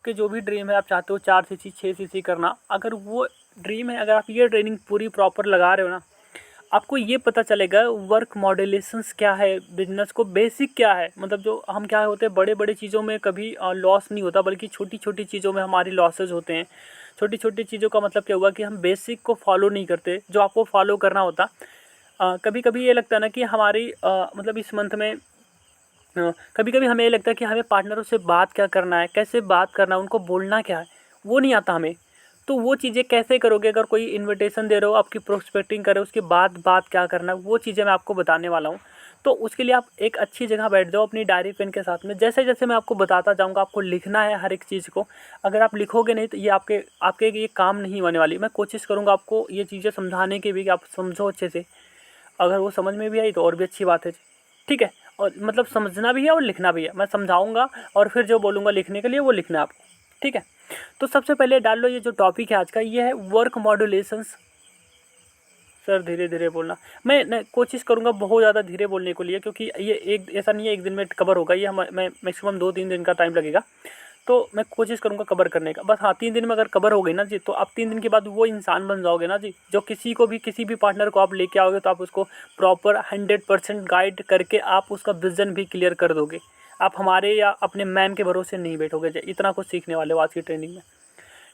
आपके जो भी ड्रीम है, आप चाहते हो 4 सीसी 6 सीसी करना, अगर वो ड्रीम है, अगर आप ये ट्रेनिंग पूरी प्रॉपर लगा रहे हो ना, आपको ये पता चलेगा वर्क मॉड्यूलेशंस क्या है, बिजनेस को बेसिक क्या है। मतलब जो हम क्या होते हैं, बड़े बड़े चीज़ों में कभी लॉस नहीं होता, बल्कि छोटी छोटी चीज़ों में हमारी लॉसेज होते हैं। छोटी छोटी चीज़ों का मतलब क्या हुआ कि हम बेसिक को फॉलो नहीं करते, जो आपको फॉलो करना होता। कभी कभी ये लगता है ना कि हमारी मतलब इस मंथ में कभी कभी हमें ये लगता है कि हमें पार्टनरों से बात क्या करना है, कैसे बात करना है, उनको बोलना क्या है, वो नहीं आता हमें। तो वो चीज़ें कैसे करोगे, अगर कोई इनविटेशन दे रहे हो, आपकी प्रोस्पेक्टिंग कर रहे हो, उसके बाद बात क्या करना है, वो चीज़ें मैं आपको बताने वाला हूँ। तो उसके लिए आप एक अच्छी जगह बैठ जाओ अपनी डायरी पेन के साथ में। जैसे जैसे मैं आपको बताता जाऊँगा, आपको लिखना है हर एक चीज़ को। अगर आप लिखोगे नहीं तो ये आपके आपके ये काम नहीं होने वाली। मैं कोशिश करूँगा आपको ये चीज़ें समझाने की भी, कि आप समझो अच्छे से। अगर वो समझ में भी आई तो और भी अच्छी बात है जी। ठीक है, और मतलब समझना भी है और लिखना भी है। मैं समझाऊंगा और फिर जो बोलूँगा लिखने के लिए वो लिखना है आपको। ठीक है, तो सबसे पहले डाल लो, ये जो टॉपिक है आज का, ये है वर्क मॉड्यूलेशंस। सर धीरे धीरे बोलना। मैं कोशिश करूँगा बहुत ज़्यादा धीरे बोलने को लिए, क्योंकि ये एक ऐसा नहीं है एक दिन में कवर होगा, ये मैं मैक्सिमम 2-3 दिन का टाइम लगेगा। तो मैं कोशिश करूँगा कवर करने का। बस हाँ, 3 दिन में अगर कवर हो गई ना जी, तो आप 3 दिन के बाद वो इंसान बन जाओगे ना जी, जो किसी को भी, किसी भी पार्टनर को आप लेके आओगे तो आप उसको प्रॉपर 100% गाइड करके आप उसका विज़न भी क्लियर कर दोगे। आप हमारे या अपने मैम के भरोसे नहीं बैठोगे जी। इतना कुछ सीखने वाले हो आज की ट्रेनिंग में।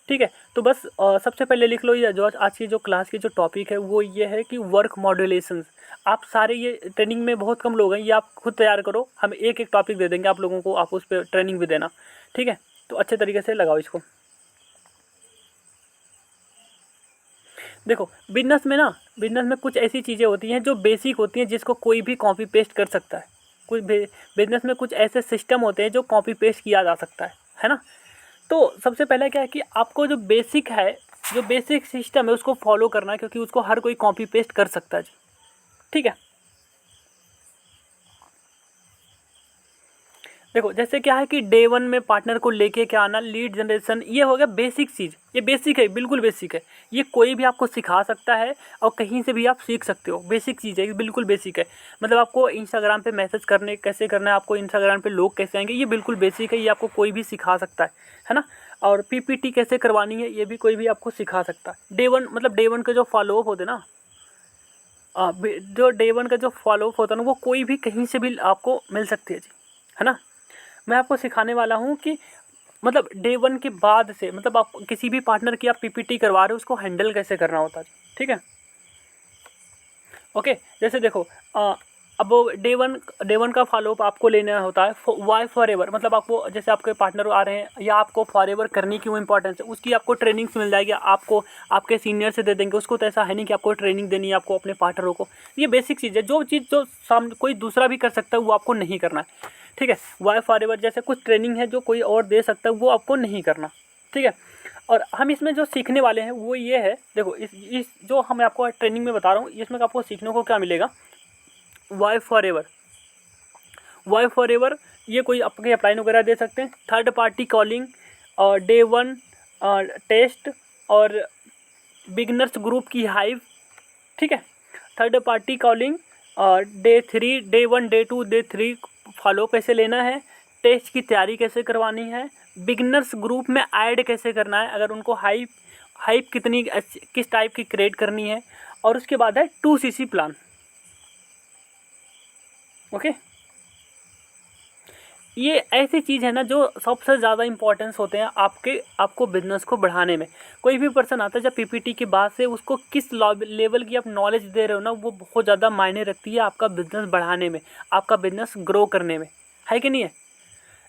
ठीक है, तो बस सबसे पहले लिख लो, ये जो आज की जो क्लास की जो टॉपिक है वो ये है कि वर्क मॉड्यूलेशंस। आप सारे, ये ट्रेनिंग में बहुत कम लोग हैं, ये आप खुद तैयार करो। हम एक एक टॉपिक दे देंगे आप लोगों को, आप उस पर ट्रेनिंग भी देना। ठीक है, तो अच्छे तरीके से लगाओ इसको। देखो, बिजनेस में कुछ ऐसी चीज़ें होती हैं जो बेसिक होती हैं, जिसको कोई भी कॉपी पेस्ट कर सकता है। कुछ बिजनेस में कुछ ऐसे सिस्टम होते हैं जो कॉपी पेस्ट किया जा सकता है ना। तो सबसे पहले क्या है कि आपको जो बेसिक है, जो बेसिक सिस्टम है, उसको फॉलो करना है, क्योंकि उसको हर कोई कॉपी पेस्ट कर सकता है जी। ठीक है, देखो जैसे क्या है कि डे 1 में पार्टनर को लेके क्या आना, लीड जनरेशन, ये हो गया बेसिक चीज़। ये बेसिक है, बिल्कुल बेसिक है। ये कोई भी आपको सिखा सकता है और कहीं से भी आप सीख सकते हो। बेसिक चीज़ है, ये बिल्कुल बेसिक है। मतलब आपको इंस्टाग्राम पे मैसेज करने कैसे करना है, आपको इंस्टाग्राम पे लोग कैसे आएंगे, ये बिल्कुल बेसिक है। ये आपको कोई भी सिखा सकता है ना। और पीपीटी कैसे करवानी है, ये भी कोई भी आपको सिखा सकता है। डे 1 मतलब डे 1 के जो फॉलोअप होते ना, जो डे 1 का जो फॉलोअप होता है ना, वो कोई भी कहीं से भी आपको मिल सकती है जी, है ना। मैं आपको सिखाने वाला हूँ कि मतलब डे 1 के बाद से, मतलब आप किसी भी पार्टनर की आप पीपीटी करवा रहे हो, उसको हैंडल कैसे करना होता है। ठीक है, ओके। जैसे देखो, अब डे वन का फॉलोअप आपको लेना होता है वाई फॉर एवर। मतलब आपको, जैसे आपके पार्टनर आ रहे हैं या आपको फॉर एवर करने की वो इंपॉर्टेंस है, उसकी आपको ट्रेनिंग्स मिल जाएगी। आपको आपके सीनियर से दे देंगे उसको। तो ऐसा है नहीं कि आपको ट्रेनिंग देनी है आपको अपने पार्टनरों को। ये बेसिक चीज़ है, जो चीज़ जो सामने कोई दूसरा भी कर सकता है वो आपको नहीं करना है। ठीक है, वाई फॉर एवर जैसे कुछ ट्रेनिंग है जो कोई और दे सकता है, वो आपको नहीं करना। ठीक है, और हम इसमें जो सीखने वाले हैं वो ये है, देखो इस जो हम आपको ट्रेनिंग में बता रहा हूँ, इसमें आपको सीखने को क्या मिलेगा। Why forever, why forever, ये कोई आपके अपलाइन वगैरह दे सकते हैं। थर्ड पार्टी कॉलिंग, और डे 1 टेस्ट, और बिगनर्स ग्रुप की हाइव। ठीक है, थर्ड पार्टी कॉलिंग, और day 3, day 1 day 2 day 3 follow कैसे लेना है, टेस्ट की तैयारी कैसे करवानी है, बिगनर्स ग्रुप में ऐड कैसे करना है, अगर उनको हाइप हाइप कितनी किस टाइप की क्रिएट करनी है, और उसके बाद है 2cc प्लान। ओके, ये ऐसी चीज़ है ना जो सबसे ज़्यादा इंपॉर्टेंस होते हैं आपको बिजनेस को बढ़ाने में। कोई भी पर्सन आता है जब पीपीटी के बाद से, उसको किस लेवल की आप नॉलेज दे रहे हो ना, वो बहुत ज़्यादा मायने रखती है आपका बिजनेस बढ़ाने में, आपका बिजनेस ग्रो करने में, है कि नहीं है।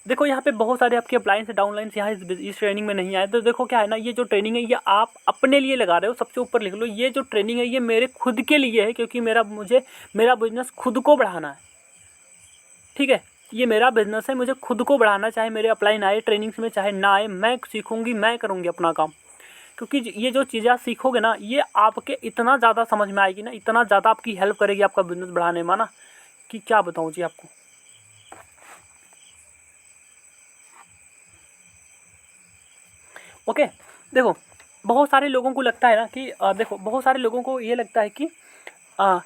देखो यहाँ पे बहुत सारे आपके अपलाइंस डाउनलाइंस यहाँ इस ट्रेनिंग में नहीं आए। तो देखो क्या है ना, ये जो ट्रेनिंग है ये आप अपने लिए लगा रहे हो। सबसे ऊपर लिख लो, ये जो ट्रेनिंग है ये मेरे खुद के लिए है, क्योंकि मेरा बिजनेस खुद को बढ़ाना है। ठीक है, ये मेरा बिजनेस है, मुझे खुद को बढ़ाना, चाहे मेरे अपलाइन आए ट्रेनिंग्स में चाहे ना आए, मैं सीखूंगी, मैं करूँगी अपना काम। क्योंकि ये जो चीज़ें आप सीखोगे ना, ये आपके इतना ज़्यादा समझ में आएगी ना, इतना ज़्यादा आपकी हेल्प करेगी आपका बिजनेस बढ़ाने में ना, कि क्या बताऊँ जी आपको। ओके, देखो बहुत सारे लोगों को लगता है ना कि देखो बहुत सारे लोगों को ये लगता है कि अ,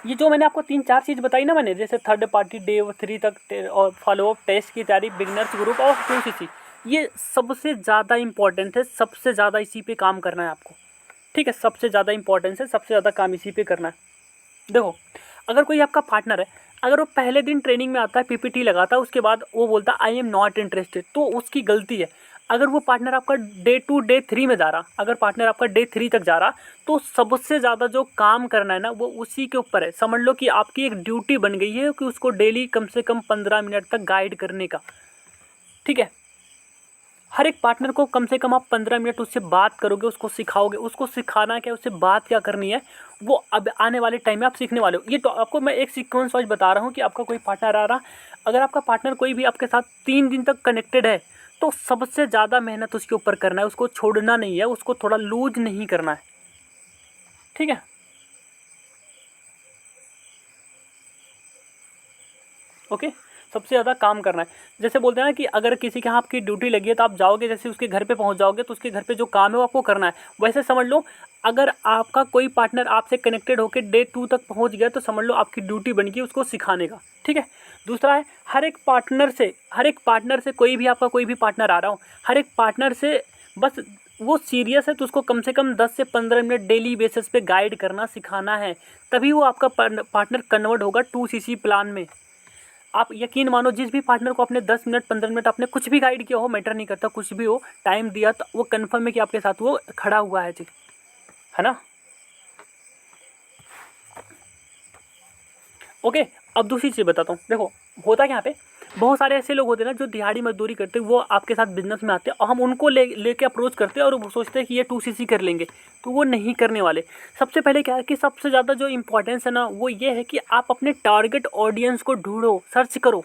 ये जो मैंने आपको 3-4 चीज़ बताई ना मैंने, जैसे थर्ड पार्टी डे 3 तक और फॉलोअप टेस्ट की तैयारी, बिगनर्स ग्रुप और 2cc, ये सबसे ज़्यादा इम्पोर्टेंट है, सबसे ज़्यादा इसी पे काम करना है आपको, ठीक है। सबसे ज़्यादा इम्पोर्टेंस है, सबसे ज़्यादा काम इसी पे करना है। देखो, अगर कोई आपका पार्टनर है, अगर वो पहले दिन ट्रेनिंग में आता है, पीपीटी लगाता है, उसके बाद वो बोलता है आई एम नॉट इंटरेस्टेड, तो उसकी गलती है। अगर वो पार्टनर आपका डे 2 डे 3 में जा रहा, अगर पार्टनर आपका डे 3 तक जा रहा, तो सबसे ज़्यादा जो काम करना है ना वो उसी के ऊपर है। समझ लो कि आपकी एक ड्यूटी बन गई है कि उसको डेली कम से कम 15 मिनट तक गाइड करने का, ठीक है। हर एक पार्टनर को कम से कम आप 15 मिनट उससे बात करोगे, उसको सिखाओगे। उसको सिखाना क्या है, उससे बात क्या करनी है, वो अब आने वाले टाइम में आप सीखने वाले हो। ये तो आपको मैं एक सीक्वेंस वाइज बता रहा हूँ कि आपका कोई पार्टनर आ रहा, अगर आपका पार्टनर कोई भी आपके साथ 3 दिन तक कनेक्टेड है, तो सबसे ज़्यादा मेहनत उसके ऊपर करना है, उसको छोड़ना नहीं है, उसको थोड़ा लूज नहीं करना है, ठीक है। ओके, सबसे ज़्यादा काम करना है। जैसे बोलते हैं ना कि अगर किसी के यहाँ आपकी ड्यूटी लगी है तो आप जाओगे, जैसे उसके घर पे पहुँच जाओगे, तो उसके घर पे जो काम है वो आपको करना है। वैसे समझ लो, अगर आपका कोई पार्टनर आपसे कनेक्टेड होकर डे 2 तक पहुँच गया, तो समझ लो आपकी ड्यूटी बन गई उसको सिखाने का, ठीक है। दूसरा है, हर एक पार्टनर से कोई भी आपका कोई भी पार्टनर आ रहा हो, हर एक पार्टनर से बस वो सीरियस है तो उसको कम से कम 10 से 15 मिनट डेली बेसिस पे गाइड करना सिखाना है, तभी वो आपका पार्टनर कन्वर्ट होगा 2CC प्लान में। आप यकीन मानो, जिस भी पार्टनर को आपने 10 मिनट 15 मिनट आपने कुछ भी गाइड किया हो, मैटर नहीं करता, कुछ भी हो, टाइम दिया, तो वो कन्फर्म है कि आपके साथ वो खड़ा हुआ है जी, है ना। ओके, अब दूसरी चीज़ बताता हूँ। देखो, होता क्या यहाँ पे, बहुत सारे ऐसे लोग होते हैं ना जो दिहाड़ी मजदूरी करते हैं, वो आपके साथ बिजनेस में आते हैं और हम उनको लेके अप्रोच करते हैं और वो सोचते हैं कि ये 2CC कर लेंगे, तो वो नहीं करने वाले। सबसे पहले क्या है कि सबसे ज़्यादा जो इम्पोर्टेंस है ना वो ये है कि आप अपने टारगेट ऑडियंस को ढूंढो, सर्च करो।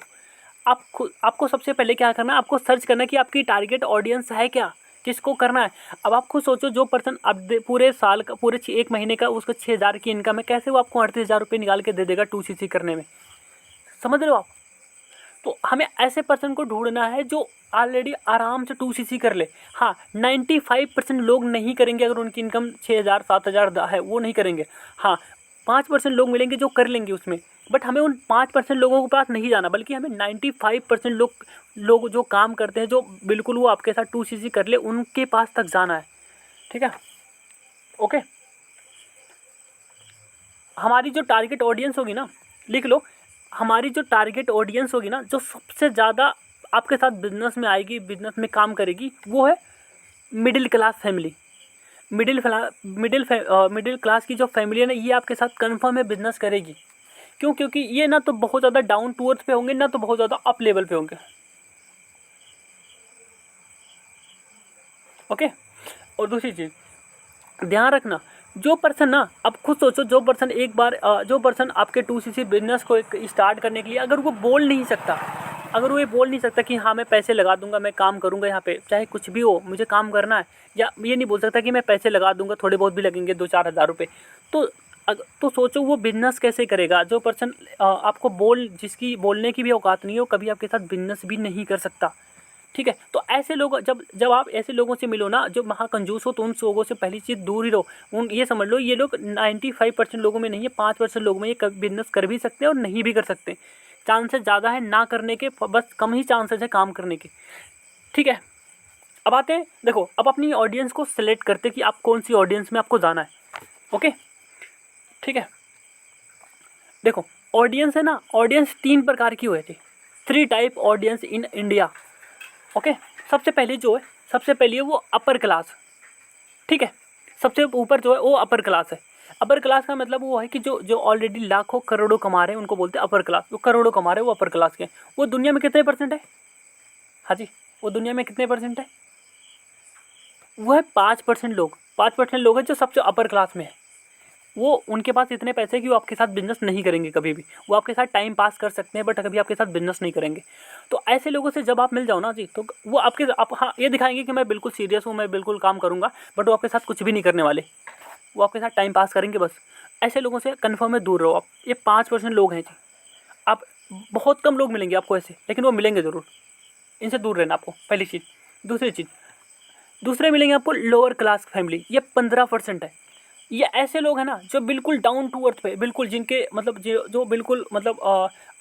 आपको सबसे पहले क्या करना है, आपको सर्च करना है कि आपकी टारगेट ऑडियंस है क्या, किसको करना है। अब आप खुद सोचो, जो पर्सन अब पूरे साल का, पूरे 1 महीने का उसको 6,000 की इनकम है, कैसे वो आपको 38,000 रुपये निकाल के दे देगा 2CC करने में, समझ रहे हो आप। तो हमें ऐसे पर्सन को ढूंढना है जो ऑलरेडी आराम से 2CC कर ले। हाँ, 95% लोग नहीं करेंगे, अगर उनकी इनकम 6,000 7,000 है वो नहीं करेंगे। हाँ, 5% लोग मिलेंगे जो कर लेंगे उसमें, बट हमें उन 5% लोगों के पास नहीं जाना, बल्कि हमें 95% लोग जो काम करते हैं, जो बिल्कुल वो आपके साथ 2CC कर ले, उनके पास तक जाना है, ठीक है। ओके, हमारी जो टारगेट ऑडियंस होगी ना, लिख लो, हमारी जो टारगेट ऑडियंस होगी ना, जो सबसे ज़्यादा आपके साथ बिजनेस में आएगी, बिजनेस में काम करेगी, वो है middle class family. Middle class की जो फैमिली है ना, ये आपके साथ कन्फर्म है बिजनेस करेगी। क्यों? क्योंकि ये ना तो बहुत ज़्यादा डाउन टू अर्थ पे होंगे, ना तो बहुत ज़्यादा अप लेवल पे होंगे। ओके, और दूसरी चीज़ ध्यान रखना, जो पर्सन ना, अब खुद सोचो, जो पर्सन आपके 2CC बिजनेस को स्टार्ट करने के लिए, अगर वो बोल नहीं सकता, अगर वो ये बोल नहीं सकता कि हाँ मैं पैसे लगा दूंगा, मैं काम करूंगा यहाँ पे, चाहे कुछ भी हो, मुझे काम करना है, या ये नहीं बोल सकता कि मैं पैसे लगा दूंगा, थोड़े बहुत भी लगेंगे 2-4 हज़ार रुपये, तो तो सोचो वो बिजनेस कैसे करेगा। जो पर्सन आपको जिसकी बोलने की भी औकात नहीं हो, कभी आपके साथ बिजनेस भी नहीं कर सकता, ठीक है। तो ऐसे लोग, जब जब आप ऐसे लोगों से मिलो ना जो महाकंजूस हो, तो उन लोगों से पहली चीज़ दूर ही रहो। ये समझ लो, ये लोग 95% लोगों में नहीं है, 5% लोगों में ये बिजनेस कर भी सकते हैं और नहीं भी कर सकते। चांसेस ज़्यादा है ना करने के, बस कम ही चांसेस है काम करने के, ठीक है। अब आते हैं, देखो, अब अपनी ऑडियंस को सिलेक्ट करते कि आप कौन सी ऑडियंस में आपको जाना है। ओके, ठीक है। देखो, ऑडियंस है ना, ऑडियंस 3 प्रकार की हुई थी, 3 type audience in India. Okay, सबसे पहली है वो अपर क्लास, ठीक है। सबसे ऊपर जो है वो अपर क्लास है। अपर क्लास का मतलब वो है कि जो जो ऑलरेडी लाखों करोड़ों कमा रहे हैं, उनको बोलते हैं अपर क्लास। वो करोड़ों कमा रहे हैं, वो अपर क्लास के हैं। वो दुनिया में कितने परसेंट है? हाँ जी, वो दुनिया में कितने परसेंट है? वो है 5% लोग। 5% लोग हैं जो सबसे अपर क्लास में है। वो उनके पास इतने पैसे हैं कि वो आपके साथ बिजनेस नहीं करेंगे कभी भी। वो आपके साथ टाइम पास कर सकते हैं, बट कभी आपके साथ बिजनेस नहीं करेंगे। तो ऐसे लोगों से जब आप मिल जाओ ना जी, तो वो हाँ, ये दिखाएंगे कि मैं बिल्कुल सीरियस हूँ, मैं बिल्कुल काम करूँगा, बट वो आपके साथ कुछ भी नहीं करने वाले। वो आपके साथ टाइम पास करेंगे बस। ऐसे लोगों से कन्फर्म है दूर रहो आप। ये 5% लोग हैं जी। आप बहुत कम लोग मिलेंगे आपको ऐसे, लेकिन वो मिलेंगे ज़रूर। इनसे दूर रहना आपको, पहली चीज़। दूसरे मिलेंगे आपको लोअर क्लास फैमिली, ये 15% है। ये ऐसे लोग हैं ना जो बिल्कुल डाउन टू अर्थ पे, बिल्कुल जिनके मतलब जो बिल्कुल मतलब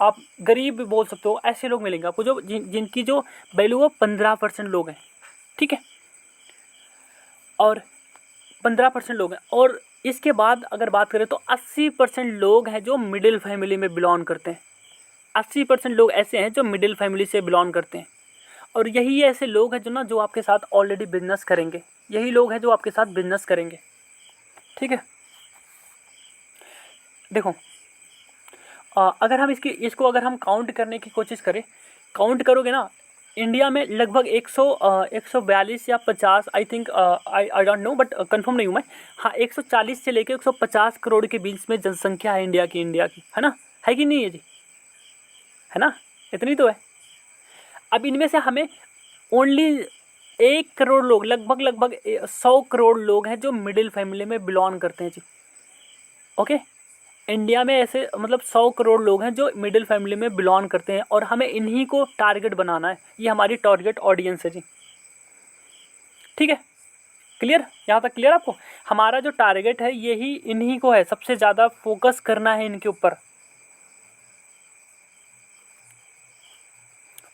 आप गरीब भी बोल सकते हो, ऐसे लोग मिलेंगे आपको जो जिनकी जो वैल्यू वो 15% लोग हैं, ठीक है, और 15% लोग हैं। और इसके बाद अगर बात करें तो 80% लोग हैं जो मिडिल फैमिली में बिलोंग करते हैं। 80% लोग ऐसे हैं जो मिडिल फैमिली से बिलोंग करते हैं। और यही ऐसे लोग हैं जो ना जो आपके साथ ऑलरेडी बिजनेस करेंगे, यही लोग हैं जो आपके साथ बिजनेस करेंगे, ठीक है। देखो अगर हम इसको अगर हम काउंट करने की कोशिश करें, काउंट करोगे ना, इंडिया में लगभग 142 या 50, I think, I don't know but confirm नहीं हूँ मैं, हाँ 140 से लेकर 150 करोड़ के बीच में जनसंख्या है इंडिया की, है ना, है कि नहीं है जी, है ना, इतनी तो है। अब इनमें से हमें ओनली 1 करोड़ लोग, लगभग 100 करोड़ लोग हैं जो मिडिल फैमिली में बिलोंग करते हैं जी, ओके। इंडिया में ऐसे मतलब 100 करोड़ लोग हैं जो मिडिल फैमिली में बिलोंग करते हैं, और हमें इन्हीं को टारगेट बनाना है, ये हमारी टारगेट ऑडियंस है जी, ठीक है। क्लियर, यहाँ तक क्लियर आपको? हमारा जो टारगेट है यही इन्हीं को है, सबसे ज़्यादा फोकस करना है इनके ऊपर,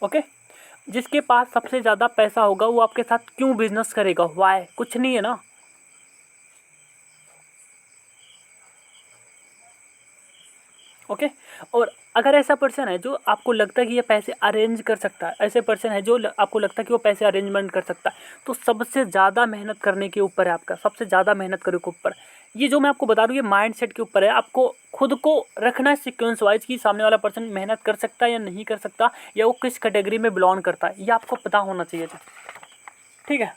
ओके। जिसके पास सबसे ज़्यादा पैसा होगा वो आपके साथ क्यों बिजनेस करेगा, वाई, कुछ नहीं है ना, ओके। और अगर ऐसा पर्सन है जो आपको लगता है कि ये पैसे अरेंज कर सकता है, ऐसे पर्सन है जो आपको लगता है कि वो पैसे अरेंजमेंट कर सकता है, तो सबसे ज़्यादा मेहनत करने के ऊपर है आपका, सबसे ज़्यादा मेहनत करने के ऊपर। ये जो मैं आपको बता रहा हूँ ये माइंडसेट के ऊपर है, आपको खुद को रखना है सिक्वेंस वाइज कि सामने वाला पर्सन मेहनत कर सकता है या नहीं कर सकता, या वो किस कैटेगरी में बिलोंग करता है, ये आपको पता होना चाहिए, ठीक है,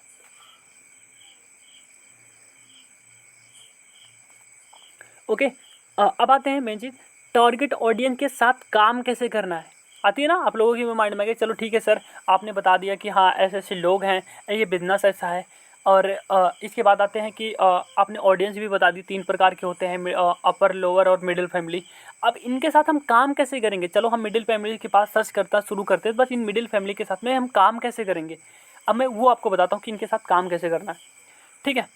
ओके। अब आते हैं मेन चीज़, टारगेट ऑडियंस के साथ काम कैसे करना है। आती है ना आप लोगों की माइंड में कि चलो ठीक है सर, आपने बता दिया कि हाँ ऐसे ऐसे लोग हैं, ये बिजनेस ऐसा है, और इसके बाद आते हैं कि आपने ऑडियंस भी बता दी, 3 प्रकार के होते हैं, अपर, लोअर और मिडिल फैमिली। अब इनके साथ हम काम कैसे करेंगे, चलो हम मिडिल फैमिली के पास सर्च करता शुरू करते हैं, बस इन मिडिल फैमिली के साथ में हम काम कैसे करेंगे। अब मैं वो आपको बताता हूँ कि इनके साथ काम कैसे करना है, ठीक है।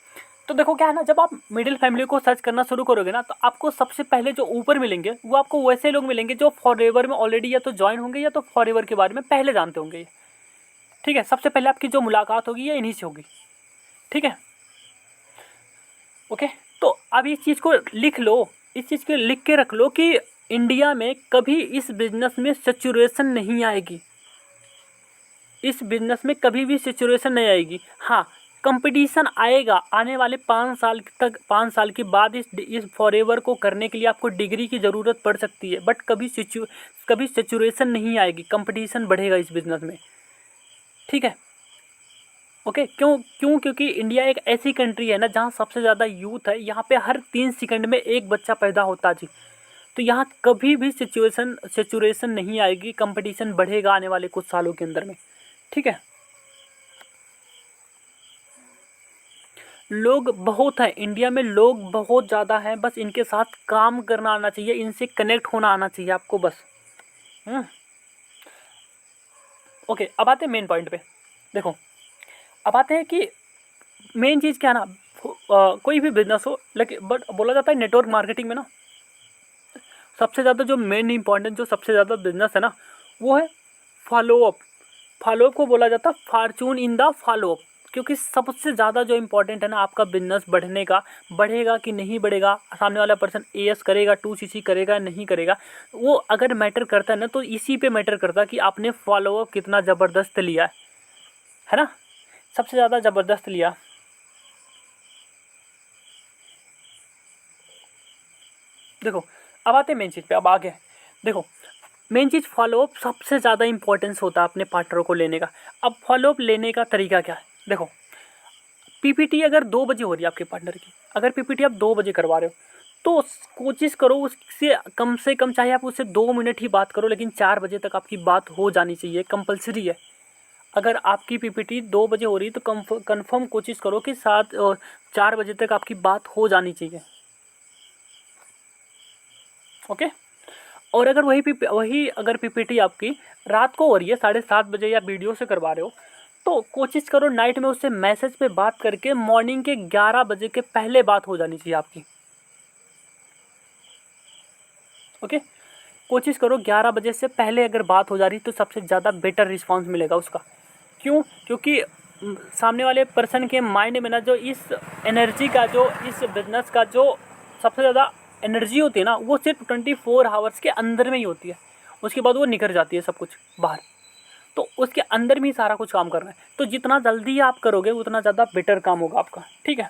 तो देखो क्या है ना, जब आप मिडिल फैमिली को सर्च करना शुरू करोगे ना, तो आपको सबसे पहले जो ऊपर मिलेंगे वो आपको वैसे लोग मिलेंगे जो फॉरएवर में ऑलरेडी या तो ज्वाइन होंगे या तो फॉरएवर के बारे में पहले जानते होंगे, ठीक है। सबसे पहले आपकी जो मुलाकात होगी ये इन्हीं से होगी, ठीक है, ओके। तो अब इस चीज़ को लिख लो, इस चीज़ को लिख के रख लो कि इंडिया में कभी इस बिजनेस में सेचुरेशन नहीं आएगी, इस बिजनेस में कभी भी सिचुएशन नहीं आएगी। हाँ, कंपटीशन आएगा आने वाले 5 साल तक, 5 साल के बाद इस फॉरएवर को करने के लिए आपको डिग्री की ज़रूरत पड़ सकती है, बट कभी सिचुएशन नहीं आएगी, कंपटीशन बढ़ेगा इस बिजनेस में, ठीक है, ओके। क्यों क्यों क्योंकि इंडिया एक ऐसी कंट्री है ना जहाँ सबसे ज़्यादा यूथ है, यहाँ पे हर 3 सेकंड में एक बच्चा पैदा होता जी, तो यहाँ कभी भी सिचुएशन नहीं आएगी, कंपटीशन बढ़ेगा आने वाले कुछ सालों के अंदर में, ठीक है। लोग बहुत हैं इंडिया में, लोग बहुत ज़्यादा हैं, बस इनके साथ काम करना आना चाहिए, इनसे कनेक्ट होना आना चाहिए आपको बस। ओके, अब आते हैं मेन पॉइंट पे। देखो अब आते हैं कि मेन चीज़ क्या है ना, कोई भी बिजनेस हो, लेकिन बट बोला जाता है नेटवर्क मार्केटिंग में ना सबसे ज़्यादा जो मेन इंपॉर्टेंट, जो सबसे ज़्यादा बिजनेस है ना, वो है फॉलोअप। फॉलोअप को बोला जाता है फॉर्चून इन द फॉलोअप, क्योंकि सबसे ज़्यादा जो इम्पोर्टेंट है ना आपका बिजनेस बढ़ने का, बढ़ेगा कि नहीं बढ़ेगा, सामने वाला पर्सन एएस करेगा, 2सीसी करेगा नहीं करेगा, वो अगर मैटर करता है ना तो इसी पे मैटर करता है कि आपने फॉलोअप कितना ज़बरदस्त लिया है ना, सबसे ज़्यादा ज़बरदस्त लिया। देखो अब आते हैं मेन चीज़ पे, अब आगे देखो मेन चीज़ फॉलोअप सबसे ज़्यादा इंपॉर्टेंस होता है अपने पार्टनर को लेने का। अब फॉलोअप लेने का तरीका क्या है, देखो पीपीटी अगर 2 बजे हो रही है आपके पार्टनर की, अगर पीपीटी आप 2 बजे करवा रहे हो तो कोशिश करो उससे कम से कम, चाहे आप उससे 2 मिनट ही बात करो, लेकिन 4 बजे तक आपकी बात हो जानी चाहिए, कंपलसरी है। अगर आपकी पीपीटी 2 बजे हो रही है तो कंफर्म कोशिश करो कि 4 बजे तक आपकी बात हो जानी चाहिए, ओके। और अगर वही अगर पीपीटी आपकी रात को हो रही है 7:30 बजे या वीडियो से करवा रहे हो, तो कोशिश करो नाइट में उससे मैसेज पे बात करके मॉर्निंग के 11 बजे के पहले बात हो जानी चाहिए आपकी, ओके। कोशिश करो 11 बजे से पहले अगर बात हो जा रही तो सबसे ज़्यादा बेटर रिस्पांस मिलेगा उसका। क्यों? क्योंकि सामने वाले पर्सन के माइंड में ना जो इस एनर्जी का, जो इस बिजनेस का जो सबसे ज़्यादा एनर्जी होती है ना, वो सिर्फ 24 आवर्स के अंदर में ही होती है। उसके बाद वो निकल जाती है सब कुछ बाहर। तो उसके अंदर में ही सारा कुछ काम करना है। तो जितना जल्दी आप करोगे उतना ज़्यादा बेटर काम होगा आपका। ठीक है,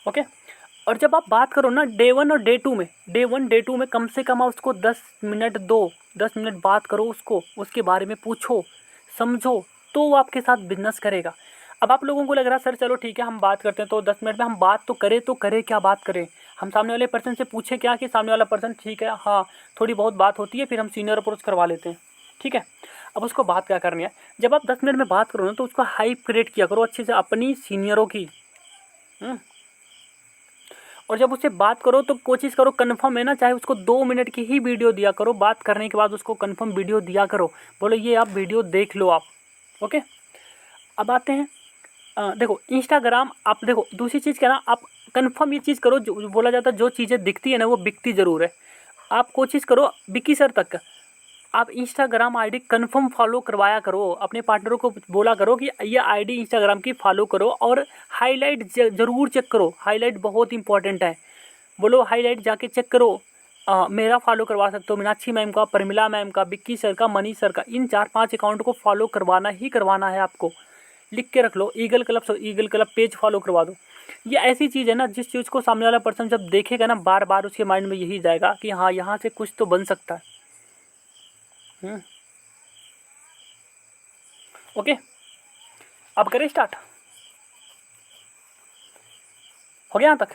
ओके। और जब आप बात करो ना डे 1 और डे 1 डे 2 में कम से कम आप उसको 10 मिनट दो, 10 मिनट बात करो उसको, उसके बारे में पूछो, समझो, तो वो आपके साथ बिजनेस करेगा। अब आप लोगों को लग रहा है सर चलो ठीक है हम बात करते हैं, तो 10 मिनट में हम बात तो करें क्या बात करें? हम सामने वाले पर्सन से पूछे क्या कि सामने वाला पर्सन ठीक है हाँ थोड़ी बहुत बात होती है, फिर हम सीनियर अप्रोच करवा लेते हैं। ठीक है, अब उसको बात क्या करनी है? जब आप 10 मिनट में बात करो ना तो उसको हाइप क्रिएट किया करो अच्छे से अपनी सीनियरों की। और जब उससे बात करो तो कोशिश करो कन्फर्म है ना, चाहे उसको 2 मिनट की ही वीडियो दिया करो, बात करने के बाद उसको कन्फर्म वीडियो दिया करो, बोलो ये आप वीडियो देख लो आप। ओके, अब आते हैं देखो इंस्टाग्राम, आप देखो दूसरी चीज़ क्या ना, आप कन्फर्म ये चीज़ करो, जो बोला जाता है जो चीज़ें दिखती है ना वो बिकती ज़रूर है। आप कोशिश करो बिकी सर तक आप इंस्टाग्राम आईडी कन्फर्म फॉलो करवाया करो, अपने पार्टनरों को बोला करो कि ये आईडी इंस्टाग्राम की फॉलो करो और हाईलाइट ज़रूर चेक करो, हाईलाइट बहुत इंपॉर्टेंट है। बोलो हाईलाइट जाके चेक करो। मेरा फॉलो करवा सकते हो, मीनाक्षी मैम का, परमिला मैम का, बिक्की सर का, मनीष सर का, इन 4-5 अकाउंट को फॉलो करवाना ही करवाना है आपको। लिख के रख लो, ईगल क्लब पेज फॉलो करवा दो। ये ऐसी चीज़ है ना जिस चीज़ को सामने वाला पर्सन जब देखेगा ना बार बार उसके माइंड में यही जाएगा कि हाँ यहाँ से कुछ तो बन सकता है। ओके, अब करें स्टार्ट? हो गया यहाँ तक?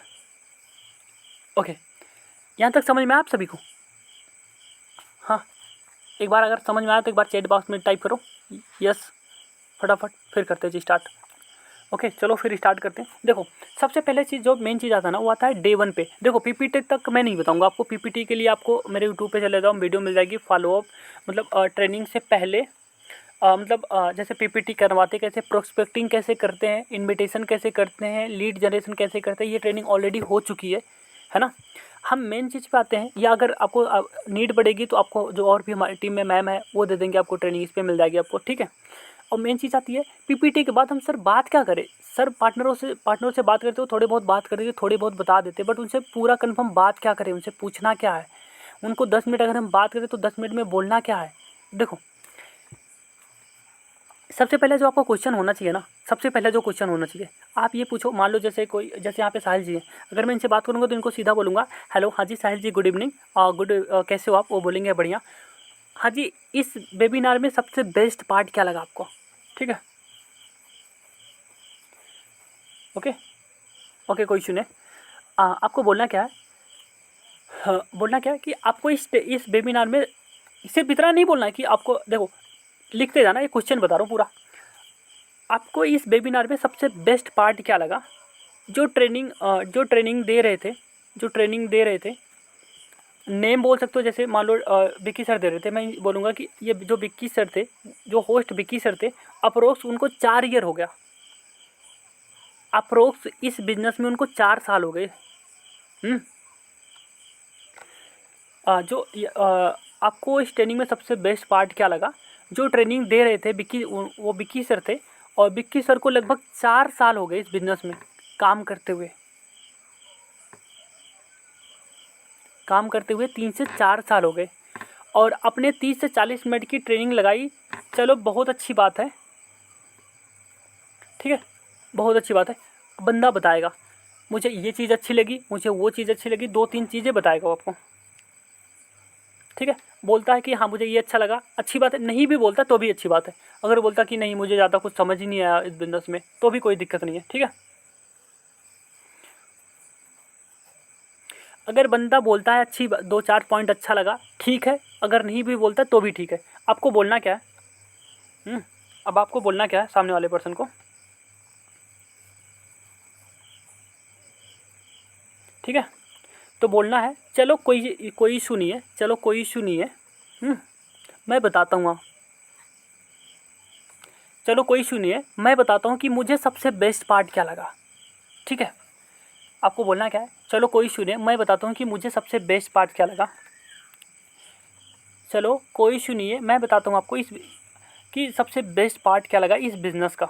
ओके, यहाँ तक समझ में आया आप सभी को? हाँ, एक बार अगर समझ में आया तो एक बार चैट बॉक्स में टाइप करो यस फटाफट, फिर करते हैं जी स्टार्ट। ओके चलो फिर स्टार्ट करते हैं। देखो सबसे पहले चीज़ जो मेन चीज़ आता है ना वो आता है डे 1 पे। देखो पीपीटी तक मैं नहीं बताऊंगा आपको, पीपीटी के लिए आपको मेरे यूट्यूब पे चले जाओ, वीडियो मिल जाएगी फॉलोअप, मतलब ट्रेनिंग से पहले जैसे पीपीटी करवाते कैसे, प्रोस्पेक्टिंग कैसे करते हैं, इनविटेशन कैसे करते हैं, लीड जनरेशन कैसे करते हैं, ये ट्रेनिंग ऑलरेडी हो चुकी है ना। हम मेन चीज़ पे आते हैं, या अगर आपको नीड बढ़ेगी तो आपको जो और भी हमारी टीम में मैम है वो दे देंगे आपको, ट्रेनिंग इस पर मिल जाएगी आपको। ठीक है, और मेन चीज़ आती है पीपीटी के बाद हम सर बात क्या करें? सर पार्टनरों से बात करते हो, थोड़े बहुत बात करते थोड़े बहुत बता देते, बट उनसे पूरा कन्फर्म बात क्या करें, उनसे पूछना क्या है, उनको 10 मिनट अगर हम बात करें तो 10 मिनट में बोलना क्या है? देखो सबसे पहले जो आपको क्वेश्चन होना चाहिए ना, सबसे पहले जो क्वेश्चन होना चाहिए आप ये पूछो, मान लो जैसे कोई, जैसे यहाँ पे साहिल जी हैं, अगर मैं इनसे बात करूँगा तो इनको सीधा बोलूँगा हेलो हाँ जी साहिल जी गुड इवनिंग, कैसे हो आप? वो बोलेंगे बढ़िया। हाँ जी, इस वेबिनार में सबसे बेस्ट पार्ट क्या लगा आपको? ठीक है, ओके ओके, कोई इशू नहीं। आपको बोलना क्या है? हाँ, बोलना क्या है कि आपको इस वेबिनार में सिर्फ इतना नहीं बोलना है कि आपको, देखो लिखते जाना, ये क्वेश्चन बता रहा हूँ पूरा। आपको इस वेबिनार में सबसे बेस्ट पार्ट क्या लगा? जो ट्रेनिंग दे रहे थे, नेम बोल सकते हो, जैसे मान लो विक्की सर दे रहे थे, मैं बोलूँगा कि ये जो विक्की सर थे, जो होस्ट विक्की सर थे, अप्रोक्स उनको 4 ईयर हो गया, अप्रोक्स इस बिजनेस में उनको 4 साल हो गए। आपको इस ट्रेनिंग में सबसे बेस्ट पार्ट क्या लगा? जो ट्रेनिंग दे रहे थे वो विक्की सर थे, और विक्की सर को लगभग 4 साल हो गए इस बिजनेस में काम करते हुए, 3 से 4 साल हो गए, और अपने 30 से 40 मिनट की ट्रेनिंग लगाई। चलो बहुत अच्छी बात है, ठीक है, बहुत अच्छी बात है। बंदा बताएगा मुझे ये चीज़ अच्छी लगी, मुझे वो चीज़ अच्छी लगी, 2-3 चीज़ें बताएगा वो आपको। ठीक है, बोलता है कि हाँ मुझे ये अच्छा लगा, अच्छी बात है, नहीं भी बोलता तो भी अच्छी बात है। अगर बोलता कि नहीं मुझे ज़्यादा कुछ समझ ही नहीं आया इस बिजनेस में, तो भी कोई दिक्कत नहीं है। ठीक है, अगर बंदा बोलता है 2-4 पॉइंट अच्छा लगा, ठीक है, अगर नहीं भी बोलता तो भी ठीक है। आपको बोलना क्या है? अब आपको बोलना क्या है सामने वाले पर्सन को? ठीक है, तो बोलना है चलो कोई इशू नहीं है, चलो कोई इशू नहीं है, मैं बताता हूँ। चलो कोई इशू नहीं है, मैं बताता हूँ कि मुझे सबसे बेस्ट पार्ट क्या लगा। ठीक है, आपको बोलना क्या है, चलो कोई इशू नहीं, मैं बताता हूँ कि मुझे सबसे बेस्ट पार्ट क्या लगा। चलो कोई इशू नहीं है, मैं बताता हूँ आपको इस कि सबसे बेस्ट पार्ट क्या लगा इस बिज़नेस का।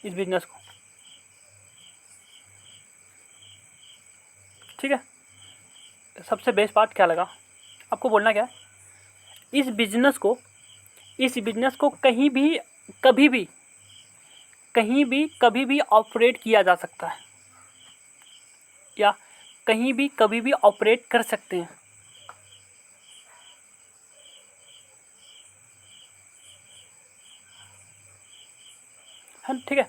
इस बिज़नेस को, ठीक है, सबसे बेस्ट पार्ट क्या लगा आपको बोलना क्या है। इस बिज़नेस को कहीं भी, कभी भी, कहीं भी, कभी भी ऑपरेट किया जा सकता है, या कहीं भी कभी भी ऑपरेट कर सकते हैं। हम ठीक है,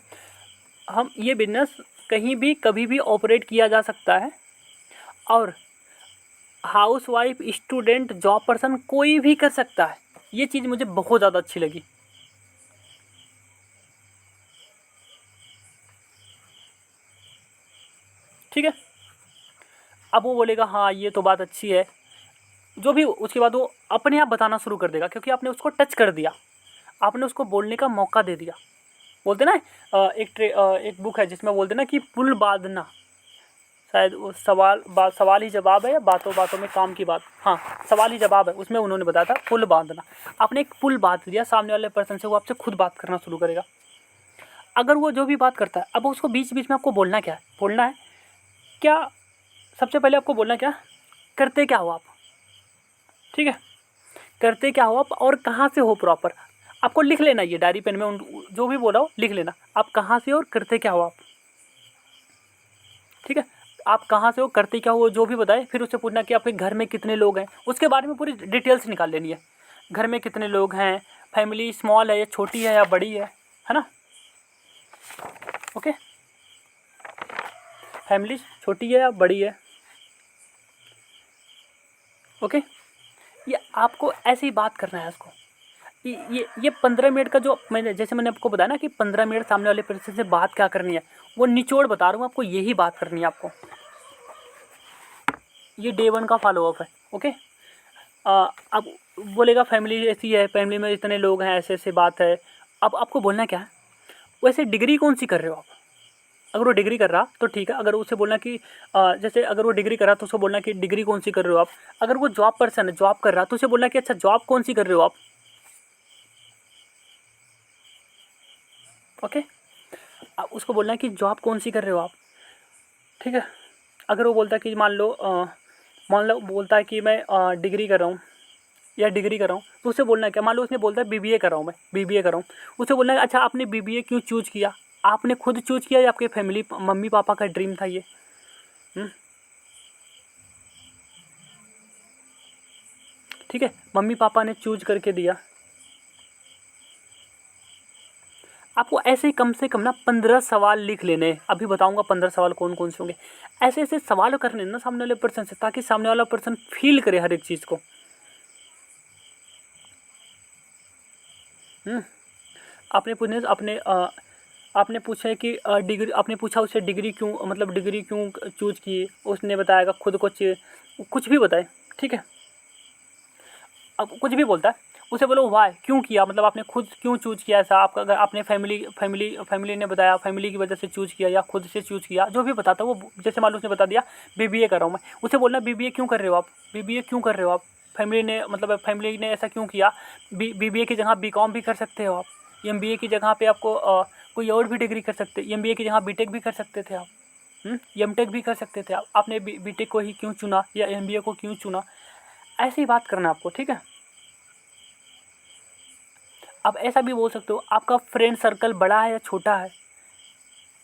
हम ये बिज़नेस कहीं भी कभी भी ऑपरेट किया जा सकता है, और house wife, student, job person कोई भी कर सकता है। ये चीज़ मुझे बहुत ज़्यादा अच्छी लगी। ठीक है, अब वो बोलेगा हाँ ये तो बात अच्छी है, जो भी, उसके बाद वो अपने आप बताना शुरू कर देगा, क्योंकि आपने उसको टच कर दिया, आपने उसको बोलने का मौका दे दिया। बोलते ना एक बुक है जिसमें बोलते ना कि पुल बांधना, शायद वो सवाल ही जवाब है, या बातों बातों में काम की बात, हाँ सवाल ही जवाब है, उसमें उन्होंने बताया था पुल बांधना। आपने एक पुल बांध दिया सामने वाले पर्सन से, वो आपसे खुद बात करना शुरू करेगा। अगर वो जो भी बात करता है, अब उसको बीच बीच में आपको बोलना क्या है, बोलना है क्या, सबसे पहले आपको बोलना क्या, करते क्या हो आप। ठीक है, करते क्या हो आप और कहाँ से हो प्रॉपर, आपको लिख लेना, ये डायरी पेन में जो भी बोला हो लिख लेना, आप कहाँ से हो और करते क्या हो आप। ठीक है, आप कहाँ से हो, करते क्या हो, जो भी बताए, फिर उससे पूछना कि आपके घर में कितने लोग हैं, उसके बारे में पूरी डिटेल्स निकाल लेनी है। घर में कितने लोग हैं, फैमिली स्मॉल है या छोटी है या बड़ी है ना। ओके, फैमिली छोटी है या बड़ी है। ओके, ये आपको ऐसे ही बात करना है उसको। ये 15 मिनट का जो मैंने आपको बताया ना कि 15 मिनट सामने वाले पर्सन से बात क्या करनी है, वो निचोड़ बता रहा हूँ आपको, यही बात करनी है आपको। ये डे 1 का फॉलोअप है। ओके, अब बोलेगा फैमिली ऐसी है, फैमिली में इतने लोग हैं, ऐसे ऐसे बात है। अब आपको बोलना क्या है, वैसे डिग्री कौन सी कर रहे हो आप। अगर वो डिग्री कर रहा तो ठीक है, अगर उसे बोलना कि जैसे अगर वो डिग्री कर रहा तो उसे बोलना कि डिग्री कौन सी कर रहे हो आप। अगर वो जॉब पर्सन है, जॉब कर रहा तो उसे बोलना कि अच्छा जॉब कौन सी कर रहे हो आप। ओके, अब उसको बोलना है कि जॉब कौन सी कर रहे हो आप। ठीक है, अगर वो बोलता है कि मान लो बोलता है कि मैं डिग्री कर रहा हूँ या डिग्री कर रहा हूँ, तो उसे बोलना है क्या, मान लो उसने बोलता है बीबीए कर रहा हूँ, मैं बीबीए कर रहा हूँ, उसे बोलना है अच्छा आपने बीबीए क्यों चूज किया, आपने खुद चूज किया या आपके फैमिली मम्मी पापा का ड्रीम था ये। ठीक है, मम्मी पापा ने चूज करके दिया। आपको ऐसे ही कम से कम ना 15 सवाल लिख लेने, अभी बताऊंगा 15 सवाल कौन कौन से होंगे। ऐसे ऐसे सवाल करने ना सामने वाले पर्सन से, ताकि सामने वाला पर्सन फील करे हर एक चीज़ को। हम्म आपने पूछने अपने आपने पूछा है कि डिग्री, आपने पूछा उससे डिग्री क्यों, मतलब डिग्री क्यों चूज की, उसने बताएगा खुद को कुछ भी बताए। ठीक है, अब कुछ भी बोलता है, उसे बोलो वाई, क्यों किया, मतलब आपने खुद क्यों चूज किया ऐसा, आपका अगर आपने फैमिली ने बताया, फैमिली की वजह से चूज किया या खुद से चूज किया, जो भी बताता है वो, जैसे मान लो उसने बता दिया बीबीए कर रहा हूँ मैं, उसे बोलना बीबीए क्यों कर रहे हो आप, बीबीए क्यों कर रहे हो आप, फैमिली ने ऐसा क्यों किया। बीबीए की जगह बीकॉम भी कर सकते हो आप, एमबीए की जगह पे आपको कोई और भी डिग्री कर सकते, एमबीए की जगह बीटेक भी कर सकते थे आप, एमटेक भी कर सकते थे आप, आपने बीटेक को ही क्यों चुना या एमबीए को क्यों चुना। ऐसे ही बात करना आपको। ठीक है, आप ऐसा भी बोल सकते हो आपका फ्रेंड सर्कल बड़ा है या छोटा है,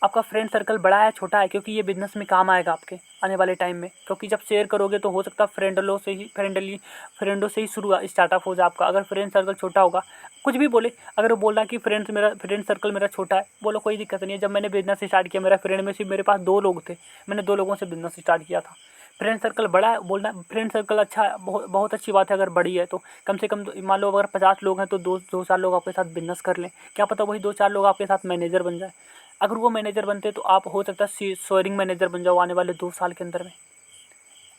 आपका फ्रेंड सर्कल बड़ा है छोटा है, क्योंकि ये बिजनेस में काम आएगा आपके आने वाले टाइम में, क्योंकि जब शेयर करोगे तो हो सकता है फ्रेंडों से ही शुरू स्टार्टअप हो जाए आपका। अगर फ्रेंड सर्कल छोटा होगा, कुछ भी बोले, अगर वो बोल रहा है कि फ्रेंड सर्कल मेरा छोटा है, बोलो कोई दिक्कत नहीं है, जब मैंने बिजनेस स्टार्ट किया मेरा फ्रेंड में सिर्फ मेरे पास 2 लोग थे, मैंने 2 लोगों से बिजनेस स्टार्ट किया था। फ्रेंड सर्कल बड़ा है, बोलना फ्रेंड सर्कल अच्छा है, बहुत बहुत अच्छी बात है, अगर बड़ी है तो कम से कम मान लो अगर 50 लोग हैं तो दो चार लोग आपके साथ बिजनेस कर लें, क्या पता वही 2-4 लोग आपके साथ मैनेजर बन जाए। अगर वो मैनेजर बनते तो आप हो सकता है शेयरिंग मैनेजर बन जाओ आने वाले 2 साल के अंदर में।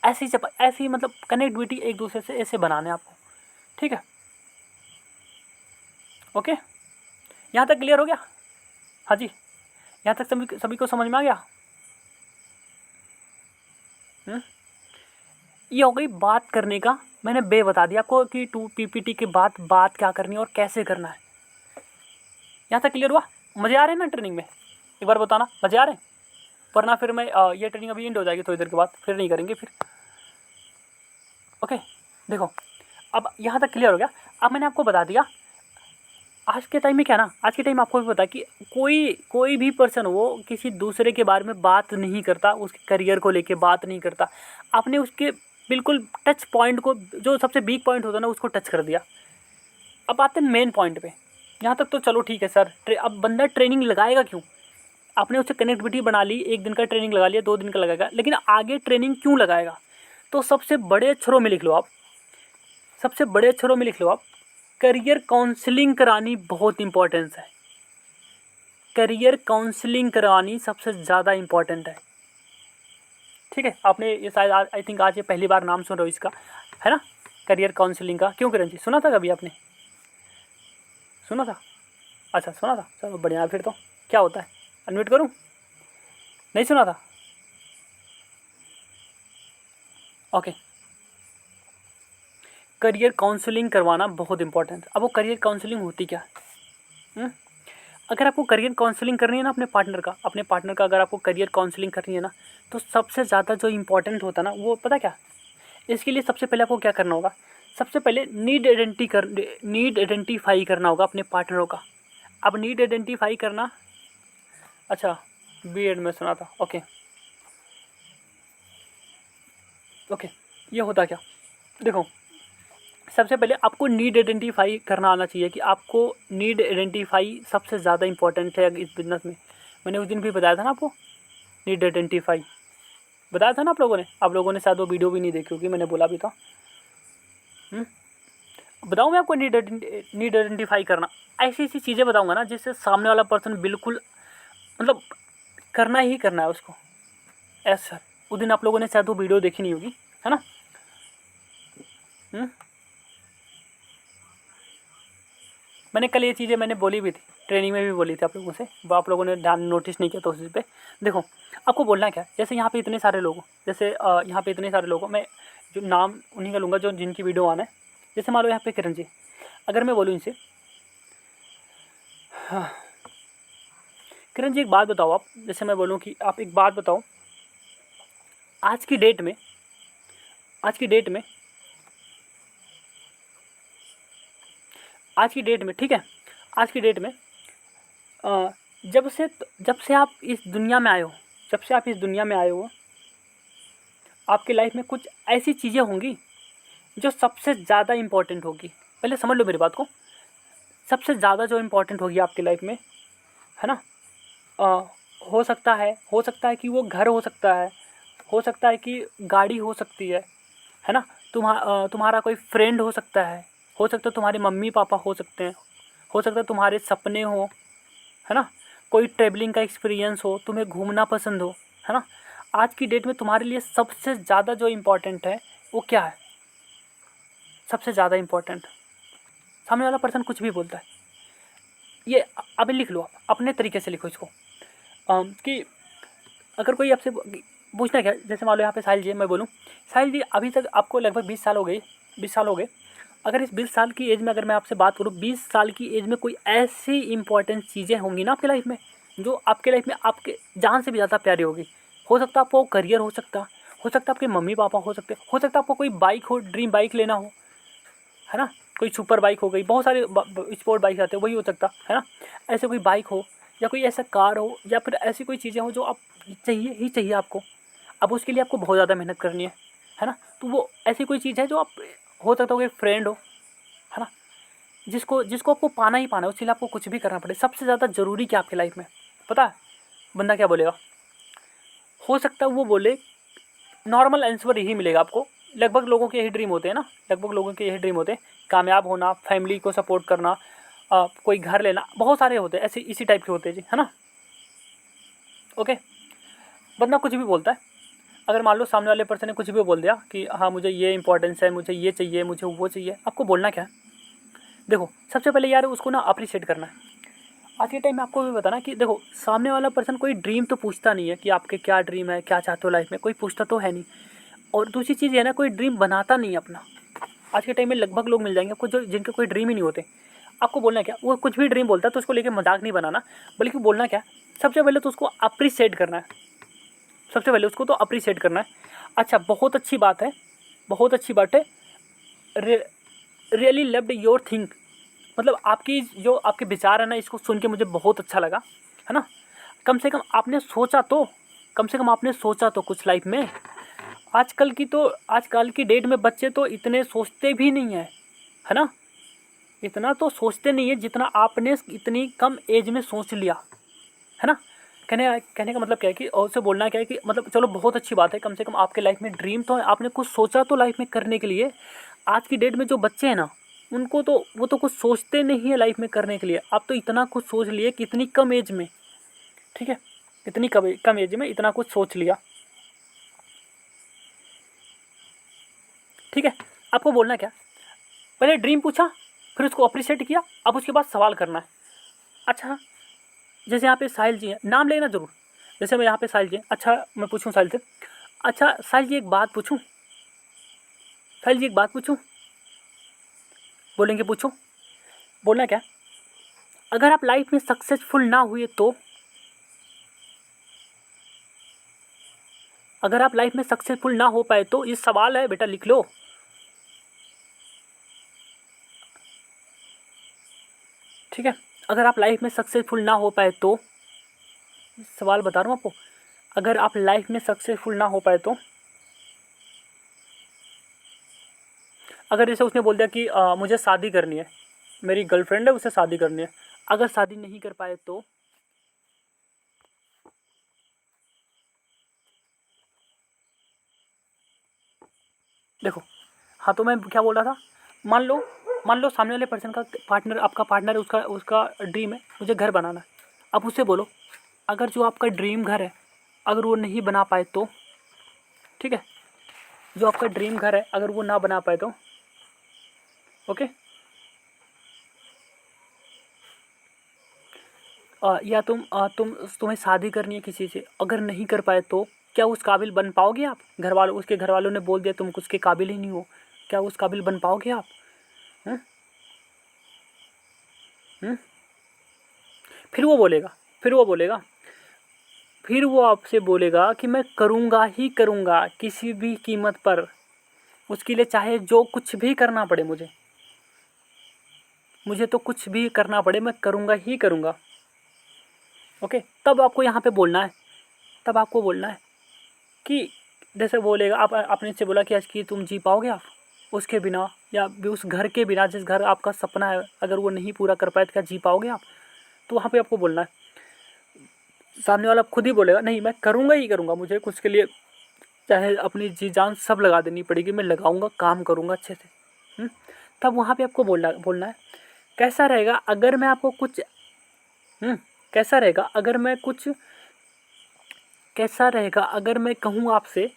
ऐसी मतलब कनेक्टिविटी एक दूसरे से ऐसे बनाने आपको। ठीक है, ओके, यहाँ तक क्लियर हो गया। हाँ जी, यहाँ तक सभी को समझ में आ गया। हम्म? ये हो गई बात करने का, मैंने बे बता दिया आपको कि 2 PPT के बाद बात क्या करनी है और कैसे करना है। यहाँ तक क्लियर हुआ? मज़े आ रहे हैं ना ट्रेनिंग में? एक बार बताना मज़े आ रहे हैं, वरना फिर मैं ये ट्रेनिंग अभी एंड हो जाएगी थोड़ी देर के बाद, फिर नहीं करेंगे फिर। ओके, देखो अब यहाँ तक क्लियर हो गया। अब मैंने आपको बता दिया आज के टाइम में क्या ना, आज के टाइम आपको भी पता है कि कोई भी पर्सन वो किसी दूसरे के बारे में बात नहीं करता, उसके करियर को लेके बात नहीं करता। आपने उसके बिल्कुल टच पॉइंट को, जो सबसे वीक पॉइंट होता है ना, उसको टच कर दिया। अब आते हैं मेन पॉइंट पे। यहाँ तक तो चलो ठीक है सर, अब बंदा ट्रेनिंग लगाएगा क्यों? आपने उससे कनेक्टिविटी बना ली, 1 दिन का ट्रेनिंग लगा लिया, 2 दिन का लगाएगा, लेकिन आगे ट्रेनिंग क्यों लगाएगा? तो सबसे बड़े अक्षरों में लिख लो आप, सबसे बड़े अक्षरों में लिख लो आप, करियर काउंसलिंग करानी बहुत इंपॉर्टेंस है। करियर काउंसलिंग करवानी सबसे ज़्यादा इंपॉर्टेंट है। ठीक है, आपने ये शायद आई थिंक आज ये पहली बार नाम सुन रहे हो इसका, है ना? करियर काउंसलिंग का। क्यों किरण जी, सुना था कभी आपने? सुना था? अच्छा सुना था, चलो बढ़िया है फिर तो। क्या होता है, अनम्यूट करूँ? नहीं सुना था? ओके, करियर काउंसलिंग करवाना बहुत इंपॉर्टेंट है। अब वो करियर काउंसलिंग होती क्या है? अगर आपको करियर काउंसलिंग करनी है ना अपने पार्टनर का अगर आपको करियर काउंसलिंग करनी है ना, तो सबसे ज़्यादा जो इंपॉर्टेंट होता है ना, वो पता क्या? इसके लिए सबसे पहले आपको क्या करना होगा? सबसे पहले नीड आइडेंटिफाई करना होगा अपने पार्टनरों का। अब नीड आइडेंटिफाई करना, अच्छा बीएड में सुना था। ओके ओके, ये होता क्या? देखो, सबसे पहले आपको नीड आइडेंटिफाई करना आना चाहिए कि आपको नीड आइडेंटिफाई सबसे ज़्यादा इंपॉर्टेंट है इस बिज़नेस में। मैंने उस दिन भी बताया था ना आपको, नीड आइडेंटिफाई बताया था ना आप लोगों ने शायद वो वीडियो भी नहीं देखी होगी, मैंने बोला भी था। बताऊँ मैं आपको नीड आइडेंटिफाई करना, ऐसी ऐसी चीज़ें बताऊँगा ना जिससे सामने वाला पर्सन बिल्कुल, मतलब करना ही करना है उसको। ऐसा उस दिन आप लोगों ने शायद वो वीडियो देखी नहीं होगी, है ना? मैंने कल ये चीज़ें मैंने बोली भी थी, ट्रेनिंग में भी बोली थी आप लोगों से, वो आप लोगों ने ध्यान नोटिस नहीं किया तो उस चीज़ पे। देखो, आपको बोलना क्या है, जैसे यहाँ पे इतने सारे लोग हो, जैसे यहाँ पे इतने सारे लोग हो, मैं जो नाम उन्हीं का लूँगा जो जिनकी वीडियो आना है। जैसे मान लो यहाँ पे किरण जी, अगर मैं बोलूँ इनसे, हाँ किरण जी एक बात बताओ आप, जैसे मैं बोलूँ कि आप एक बात बताओ, आज की डेट में आज की डेट में आज की डेट में ठीक है, आज की डेट में अ, जब से आप इस दुनिया में आए हो, जब से आप इस दुनिया में आए हो, आपकी लाइफ में कुछ ऐसी चीज़ें होंगी जो सबसे ज़्यादा इम्पोर्टेंट होगी। पहले समझ लो मेरी बात को, सबसे ज़्यादा जो इम्पोर्टेंट होगी आपकी लाइफ में, है ना? अ, हो सकता है कि वो घर हो सकता है कि गाड़ी हो सकती है ना? तुम्हारा कोई फ्रेंड हो सकता है तुम्हारे मम्मी पापा हो सकते हैं, हो सकता है तुम्हारे सपने हो, है ना? कोई ट्रैवलिंग का एक्सपीरियंस हो, तुम्हें घूमना पसंद हो, है ना? आज की डेट में तुम्हारे लिए सबसे ज़्यादा जो इम्पोर्टेंट है वो क्या है? सबसे ज़्यादा इम्पोर्टेंट, सामने वाला पर्सन कुछ भी बोलता है, ये अभी लिख लो, आप अपने तरीके से लिखो इसको। कि अगर कोई आपसे पूछना क्या, जैसे मान लो यहाँ पे साहिल जी, मैं बोलूँ साहिल जी अभी तक आपको लगभग 20 साल हो गए, 20 साल हो गए। अगर इस 20 साल की एज में अगर मैं आपसे बात करूँ, 20 साल की एज में कोई ऐसी इंपॉर्टेंट चीज़ें होंगी ना आपके लाइफ में, जो आपके लाइफ में आपके जान से भी ज़्यादा प्यारी होगी। हो सकता है आपको करियर हो सकता है आपके मम्मी पापा हो सकता है आपको कोई बाइक हो, ड्रीम बाइक लेना हो, है ना? कोई सुपर बाइक हो गई, बहुत सारे स्पोर्ट बाइक आते हैं, वही हो सकता है ना? ऐसे कोई बाइक हो या कोई ऐसा कार हो या फिर ऐसी कोई चीज़ें हो जो आप चाहिए ही चाहिए आपको। अब उसके लिए आपको बहुत ज़्यादा मेहनत करनी है ना? तो वो ऐसी कोई चीज़ है जो आप, हो सकता है कोई फ्रेंड हो, है ना? जिसको जिसको आपको पाना ही पाना है, उसके लिए आपको कुछ भी करना पड़े। सबसे ज़्यादा ज़रूरी क्या आपकी लाइफ में, पता है बंदा क्या बोलेगा? हो सकता है वो बोले, नॉर्मल आंसर यही मिलेगा आपको, लगभग लोगों के यही ड्रीम होते हैं ना, लगभग लोगों के यही ड्रीम होते हैं, कामयाब होना, फैमिली को सपोर्ट करना, कोई घर लेना, बहुत सारे होते हैं ऐसे, इसी टाइप के होते हैं जी, है ना? ओके, बंदा कुछ भी बोलता है, अगर मान लो सामने वाले पर्सन ने कुछ भी बोल दिया कि हाँ मुझे ये इंपॉर्टेंस है, मुझे ये चाहिए, मुझे वो चाहिए, आपको बोलना क्या है? देखो, सबसे पहले यार उसको ना अप्रिशिएट करना है। आज के टाइम में आपको भी बताना कि देखो, सामने वाला पर्सन कोई ड्रीम तो पूछता नहीं है कि आपके क्या ड्रीम है, क्या चाहते हो लाइफ में, कोई पूछता तो है नहीं। और दूसरी चीज़ ये है ना, कोई ड्रीम बनाता नहीं है अपना। आज के टाइम में लगभग लोग मिल जाएंगे आपको जो जिनके कोई ड्रीम ही नहीं होते। आपको बोलना क्या, वो कुछ भी ड्रीम बोलता है तो उसको लेके मजाक नहीं बनाना, बल्कि बोलना क्या, सबसे पहले तो उसको अप्रिशिएट करना है। सबसे पहले उसको तो अप्रिशिएट करना है। अच्छा, बहुत अच्छी बात है, बहुत अच्छी बात है। रियली लव्ड योर थिंक, मतलब आपकी जो आपके विचार है ना, इसको सुन के मुझे बहुत अच्छा लगा, है ना। कम से कम आपने सोचा तो, कम से कम आपने सोचा तो कुछ लाइफ में। आजकल की डेट में बच्चे तो इतने सोचते भी नहीं है ना। इतना तो सोचते नहीं है जितना आपने इतनी कम एज में सोच लिया, है ना। कहने का मतलब क्या है कि, और से बोलना क्या है कि मतलब चलो बहुत अच्छी बात है, कम से कम आपके लाइफ में ड्रीम तो है, आपने कुछ सोचा तो लाइफ में करने के लिए। आज की डेट में जो बच्चे हैं ना, उनको तो वो तो कुछ सोचते नहीं है लाइफ में करने के लिए। आप तो इतना कुछ सोच लिए कि इतनी कम एज में, ठीक है, इतनी कम एज में इतना कुछ सोच लिया, ठीक है। आपको बोलना क्या, पहले ड्रीम पूछा, फिर उसको अप्रिशिएट किया, अब उसके बाद सवाल करना है। अच्छा, जैसे यहाँ पे साहिल जी हैं, नाम लेना ज़रूर। जैसे मैं यहाँ पे साहिल जी हैं, अच्छा मैं पूछूँ साहिल से, अच्छा साहिल जी एक बात पूछूँ, साहिल जी एक बात पूछूँ, बोलेंगे पूछो। बोलना क्या, अगर आप लाइफ में सक्सेसफुल ना हुए तो, अगर आप लाइफ में सक्सेसफुल ना हो पाए तो, ये सवाल है बेटा, लिख लो। ठीक है, अगर आप लाइफ में सक्सेसफुल ना हो पाए तो, सवाल बता रहा हूँ आपको, अगर आप लाइफ में सक्सेसफुल ना हो पाए तो, अगर जैसे उसने बोल दिया कि मुझे शादी करनी है, मेरी गर्लफ्रेंड है उसे शादी करनी है, अगर शादी नहीं कर पाए तो, देखो, हाँ तो मैं क्या बोल रहा था, मान लो, मान लो सामने वाले पर्सन का पार्टनर, आपका पार्टनर है, उसका उसका ड्रीम है मुझे घर बनाना है। अब उससे बोलो, अगर जो आपका ड्रीम घर है अगर वो नहीं बना पाए तो, ठीक है, जो आपका ड्रीम घर है अगर वो ना बना पाए तो, ओके, या तुम्हें शादी करनी है किसी से, अगर नहीं कर पाए तो क्या उस काबिल बन पाओगे आप? घर वालों, उसके घर वालों ने बोल दिया तुम उसके काबिल ही नहीं हो, क्या उस काबिल बन पाओगे आप? हैं? हैं? फिर वो बोलेगा, फिर वो बोलेगा, फिर वो आपसे बोलेगा कि मैं करूँगा ही करूँगा किसी भी कीमत पर, उसके लिए चाहे जो कुछ भी करना पड़े मुझे, मुझे तो कुछ भी करना पड़े मैं करूँगा ही करूँगा। ओके, तब आपको यहाँ पे बोलना है, तब आपको बोलना है कि, जैसे बोलेगा, आप आपने से बोला कि आज की तुम जी पाओगे आप उसके बिना, या उस घर के बिना, जिस घर आपका सपना है अगर वो नहीं पूरा कर पाए तो क्या जी पाओगे आप? तो वहाँ पे आपको बोलना है, सामने वाला खुद ही बोलेगा नहीं मैं करूँगा ही करूँगा, मुझे कुछ के लिए चाहे अपनी जी जान सब लगा देनी पड़ेगी, मैं लगाऊंगा, काम करूँगा अच्छे से। तब वहाँ पे आपको बोलना बोलना है, कैसा रहेगा अगर मैं आपको कुछ, कैसा रहेगा अगर मैं कुछ, कैसा रहेगा अगर मैं कहूँ आपसे,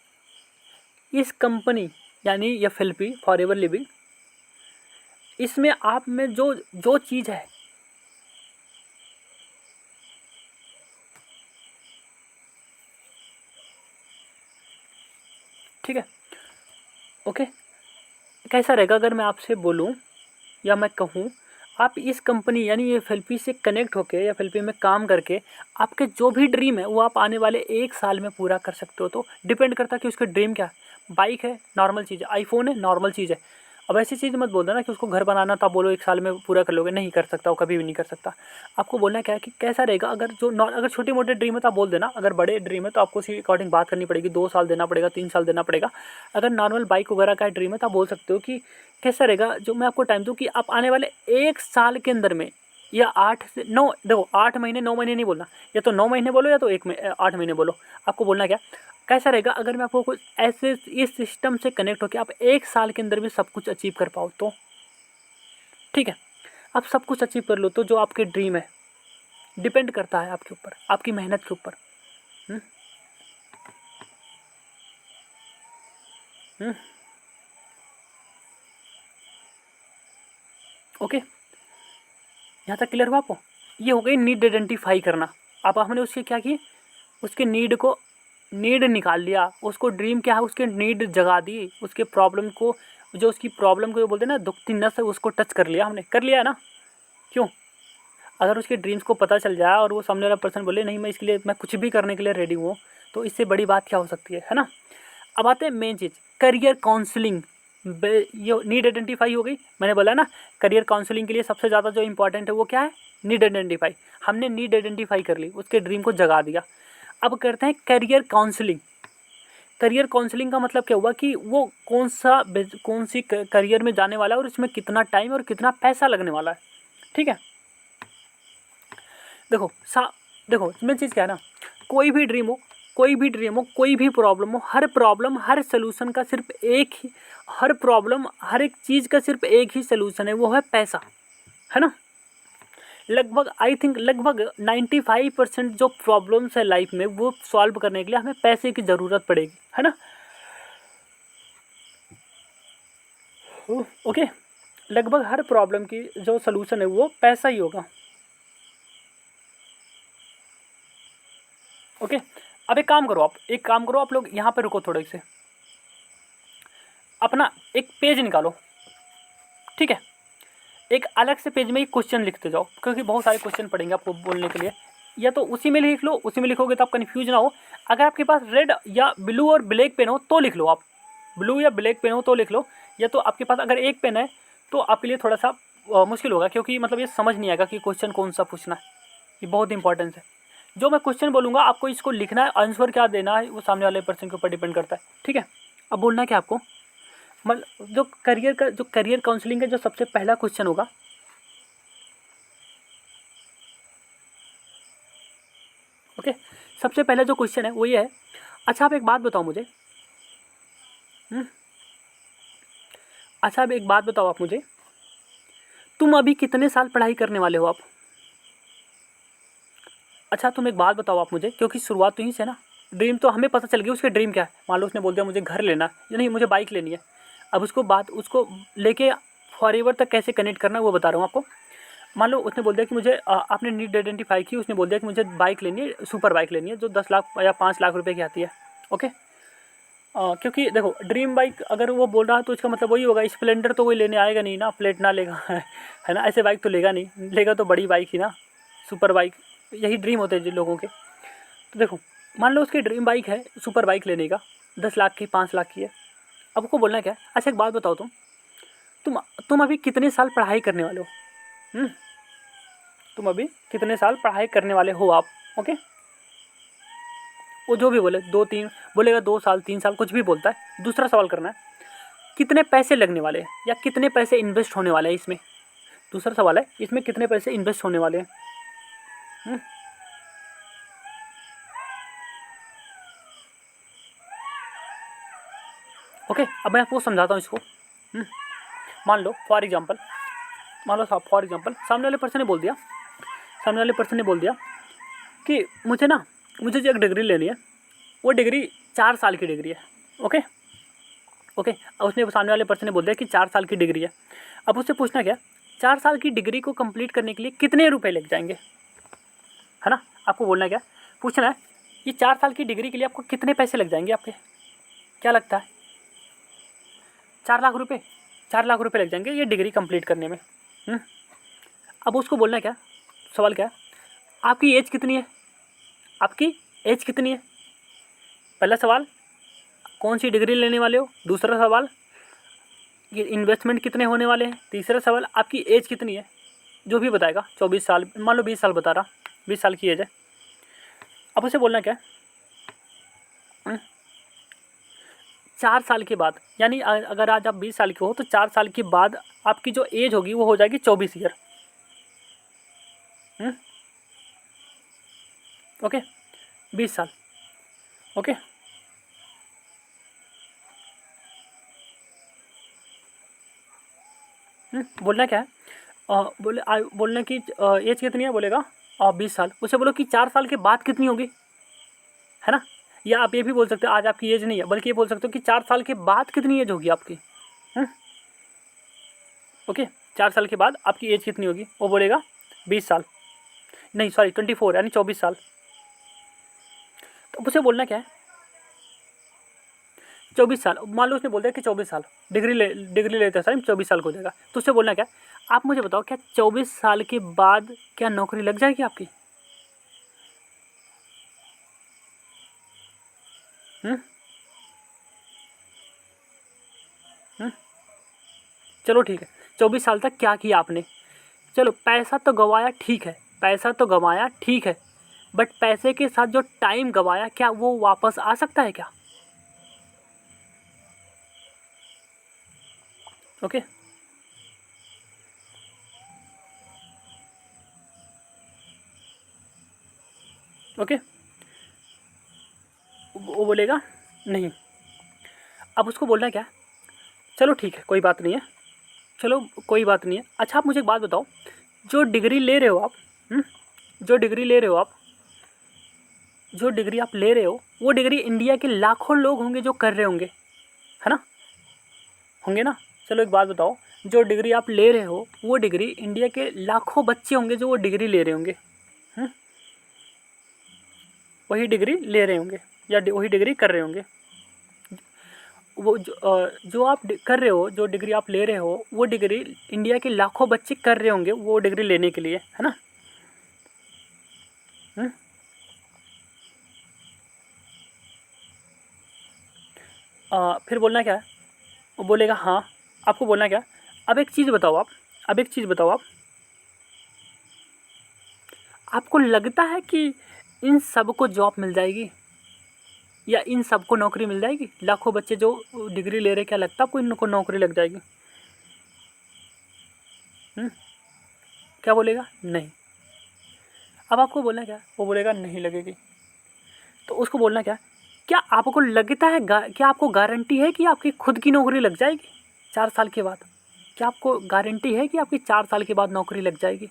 इस कंपनी यानी एफएलपी फॉर एवर लिविंग, इसमें आप में जो जो चीज़ है, ठीक है, ओके, कैसा रहेगा अगर मैं आपसे बोलूँ या मैं कहूँ, आप इस कंपनी यानी ये एफएलपी से कनेक्ट होके या एफएलपी में काम करके आपके जो भी ड्रीम है वो आप आने वाले 1 साल में पूरा कर सकते हो। तो डिपेंड करता है कि उसका ड्रीम क्या है। बाइक है, नॉर्मल चीज़ है, आईफोन है, नॉर्मल चीज़ है। अब ऐसी चीज़ मत बोल देना कि उसको घर बनाना था, बोलो 1 साल में पूरा कर लोगे, नहीं कर सकता, वो कभी भी नहीं कर सकता। आपको बोलना क्या है कि कैसा रहेगा अगर अगर छोटे मोटे ड्रीम है तो आप बोल देना, अगर बड़े ड्रीम है तो आपको उसी अकॉर्डिंग बात करनी पड़ेगी, 2 साल देना पड़ेगा, 3 साल देना पड़ेगा। अगर नॉर्मल बाइक वगैरह का ड्रीम है तो आप बोल सकते हो कि कैसा रहेगा, जो मैं आपको टाइम दूँ कि आप आने वाले 1 साल के अंदर में, या 8 से 9, देखो 8 महीने 9 महीने नहीं बोलना, या तो 9 महीने बोलो या तो 8 महीने बोलो। आपको बोलना क्या, कैसा रहेगा अगर मैं आपको कुछ ऐसे इस सिस्टम से कनेक्ट होकर आप 1 साल के अंदर भी सब कुछ अचीव कर पाओ तो, ठीक है, आप सब कुछ अचीव कर लो तो जो आपके ड्रीम है, डिपेंड करता है आपके ऊपर, आपकी मेहनत के ऊपर। हम्म हम्म ओके, यहाँ तक क्लियर हुआ आपको? ये हो गई नीड आइडेंटिफाई करना। अब हमने उसके क्या किए, उसके नीड को नीड निकाल लिया, उसको ड्रीम क्या है उसके नीड जगा दी, उसके प्रॉब्लम को, जो उसकी प्रॉब्लम को बोलते हैं ना दुखती नस है, उसको टच कर लिया, हमने कर लिया है ना। क्यों? अगर उसके ड्रीम्स को पता चल जाए और वो सामने वाला पर्सन बोले नहीं मैं इसके लिए मैं कुछ भी करने के लिए रेडी हूँ, तो इससे बड़ी बात क्या हो सकती है ना। अब आते हैं मेन चीज़, करियर काउंसलिंग। ये नीड आइडेंटिफाई हो गई, मैंने बोला ना करियर काउंसलिंग के लिए सबसे ज़्यादा जो इंपॉर्टेंट है वो क्या है, नीड आइडेंटिफाई। हमने नीड आइडेंटिफाई कर ली, उसके ड्रीम को जगा दिया। अब करते हैं करियर काउंसलिंग। करियर काउंसलिंग का मतलब क्या हुआ कि वो कौन सी करियर में जाने वाला है और उसमें कितना टाइम और कितना पैसा लगने वाला है। ठीक है, देखो देखो मेन चीज़ क्या है ना, कोई भी ड्रीम हो, कोई भी ड्रीम हो, कोई भी प्रॉब्लम हर सोल्यूशन का सिर्फ एक ही, हर प्रॉब्लम हर एक चीज़ का सिर्फ एक ही सोल्यूशन है, वो है पैसा, है ना। लगभग आई थिंक लगभग 95% जो प्रॉब्लम्स है लाइफ में वो सॉल्व करने के लिए हमें पैसे की ज़रूरत पड़ेगी, है ना। ओके, लगभग हर प्रॉब्लम की जो सोल्यूशन है वो पैसा ही होगा। ओके, अब एक काम करो आप लोग यहाँ पे रुको थोड़े से, अपना एक पेज निकालो, ठीक है। एक अलग से पेज में एक क्वेश्चन लिखते जाओ, क्योंकि बहुत सारे क्वेश्चन पड़ेंगे आपको बोलने के लिए, या तो उसी में लिख लो, उसी में लिखोगे तो आप कन्फ्यूज ना हो। अगर आपके पास रेड या ब्लू और ब्लैक पेन हो तो लिख लो, आप ब्लू या ब्लैक पेन हो तो लिख लो, या तो आपके पास अगर एक पेन है तो आपके लिए थोड़ा सा मुश्किल होगा, क्योंकि मतलब ये समझ नहीं आएगा कि क्वेश्चन कौन सा पूछना है, ये बहुत इंपॉर्टेंट है। जो मैं क्वेश्चन बोलूँगा आपको इसको लिखना है, आंसर क्या देना है वो सामने वाले पर्सन के ऊपर डिपेंड करता है, ठीक है। अब बोलना क्या आपको, मतलब जो करियर काउंसलिंग का जो सबसे पहला क्वेश्चन होगा, ओके, सबसे पहला जो क्वेश्चन है वो ये है, अच्छा आप एक बात बताओ मुझे, अच्छा अब एक बात बताओ आप मुझे, तुम अभी कितने साल पढ़ाई करने वाले हो आप? अच्छा तुम एक बात बताओ आप मुझे, क्योंकि शुरुआत तो यहीं से ना, ड्रीम तो हमें पता चल गई उसके ड्रीम क्या है। मान लो उसने बोल दिया मुझे घर लेना या नहीं मुझे बाइक लेनी है, अब उसको लेके फॉरएवर तक कैसे कनेक्ट करना है वो बता रहा हूँ आपको। मान लो उसने बोल दिया कि मुझे आपने नीड आइडेंटिफाई की, उसने बोल दिया कि मुझे बाइक लेनी है, सुपर बाइक लेनी है जो 10 लाख या 5 लाख रुपए की आती है, ओके। क्योंकि देखो ड्रीम बाइक अगर वो बोल रहा है तो इसका मतलब वही होगा, स्प्लेंडर तो कोई लेने आएगा नहीं ना, प्लेट ना लेगा है ना, ऐसे बाइक तो लेगा नहीं, लेगा तो बड़ी बाइक ही ना, सुपर बाइक, यही ड्रीम होते हैं जिन लोगों के। तो देखो मान लो उसकी ड्रीम बाइक है सुपर बाइक लेने का, 10 लाख की 5 लाख की है, अब आपको बोलना क्या है, अच्छा एक बात बताओ तुम अभी कितने साल पढ़ाई करने वाले हो? तुम अभी कितने साल पढ़ाई करने वाले हो आप, ओके। वो जो भी बोले 2-3 बोलेगा, 2 साल 3 साल कुछ भी बोलता है। दूसरा सवाल करना है कितने पैसे लगने वाले हैं या कितने पैसे इन्वेस्ट होने वाले हैं इसमें। दूसरा सवाल है इसमें कितने पैसे इन्वेस्ट होने वाले हैं। ओके, अब मैं आपको समझाता हूँ इसको। मान लो फॉर एग्जांपल सामने वाले पर्सन ने बोल दिया कि मुझे जो एक डिग्री लेनी है वो डिग्री 4 साल की डिग्री है, ओके। अब उसने सामने वाले पर्सन ने बोल दिया कि 4 साल की डिग्री है। अब उससे पूछना क्या, 4 साल की डिग्री को कंप्लीट करने के लिए कितने रुपए लग जाएंगे, है ना। आपको बोलना क्या, पूछना है ये 4 साल की डिग्री के लिए आपको कितने पैसे लग जाएंगे आपके, क्या लगता है? 4 लाख रुपये, 4 लाख रुपये लग जाएंगे ये डिग्री कंप्लीट करने में। अब उसको बोलना क्या, सवाल क्या है, आपकी एज कितनी है, आपकी एज कितनी है। पहला सवाल कौन सी डिग्री लेने वाले हो, दूसरा सवाल ये इन्वेस्टमेंट कितने होने वाले हैं, तीसरा सवाल आपकी एज कितनी है। जो भी बताएगा 24 साल, मान लो 20 साल बता रहा, 20 साल की एज है। अब उसे बोलना क्या, 4 साल के बाद, यानी अगर आज आप 20 साल के हो तो 4 साल के बाद आपकी जो एज होगी वो हो जाएगी 24 ईयर। ओके, 20 साल, ओके। बोलना क्या है, बोलना कि एज कितनी है, बोलेगा 20 साल। उसे बोलो कि 4 साल के बाद कितनी होगी, है ना। या आप ये भी बोल सकते हो आज आपकी एज नहीं है, बल्कि ये बोल सकते हो कि 4 साल के बाद कितनी एज होगी आपकी। ओके, 4 साल के बाद आपकी एज कितनी होगी, वो बोलेगा 20 साल, नहीं सॉरी 24 यानी 24 साल। तो उसे बोलना क्या है, 24 साल, मान लो उसने बोल दिया कि 24 साल डिग्री लेते टाइम 24 साल को हो जाएगा, तो उससे बोलना क्या, आप मुझे बताओ क्या 24 साल के बाद क्या नौकरी लग जाएगी आपकी? हम्म हम्म चलो ठीक है, 24 साल तक क्या किया आपने? चलो पैसा तो गंवाया, ठीक है, पैसा तो गंवाया, ठीक है, बट पैसे के साथ जो टाइम गंवाया क्या वो वापस आ सकता है क्या? ओके। ओके, वो बोलेगा नहीं। अब उसको बोलना क्या, चलो ठीक है कोई बात नहीं है, चलो कोई बात नहीं है। अच्छा आप मुझे एक बात बताओ, जो डिग्री ले रहे हो आप, हम्म, जो डिग्री ले रहे हो आप, जो डिग्री आप ले रहे हो वो डिग्री इंडिया के लाखों लोग होंगे जो कर रहे होंगे, है ना? होंगे ना? चलो एक बात बताओ, जो डिग्री आप ले रहे हो वो डिग्री इंडिया के लाखों बच्चे होंगे जो वो डिग्री ले रहे होंगे, हम्म, वही डिग्री ले रहे होंगे या वही डिग्री कर रहे होंगे। वो जो आप कर रहे हो, जो डिग्री आप ले रहे हो वो डिग्री इंडिया के लाखों बच्चे कर रहे होंगे वो डिग्री लेने के लिए, है ना? हम्म, फिर बोलना क्या है, वो बोलेगा हाँ। आपको बोलना क्या, अब एक चीज़ बताओ आप, अब एक चीज़ बताओ आप, आपको लगता है कि इन सबको जॉब मिल जाएगी या इन सबको नौकरी मिल जाएगी? लाखों बच्चे जो डिग्री ले रहे, क्या लगता है आपको इनको नौकरी लग जाएगी? हम्म, क्या बोलेगा, नहीं। अब आपको बोलना क्या, वो बोलेगा नहीं लगेगी। तो उसको बोलना क्या, क्या आपको लगता है क्या आपको गारंटी है कि आपकी खुद की नौकरी लग जाएगी 4 साल के बाद? क्या आपको गारंटी है कि आपकी 4 साल के बाद नौकरी लग जाएगी?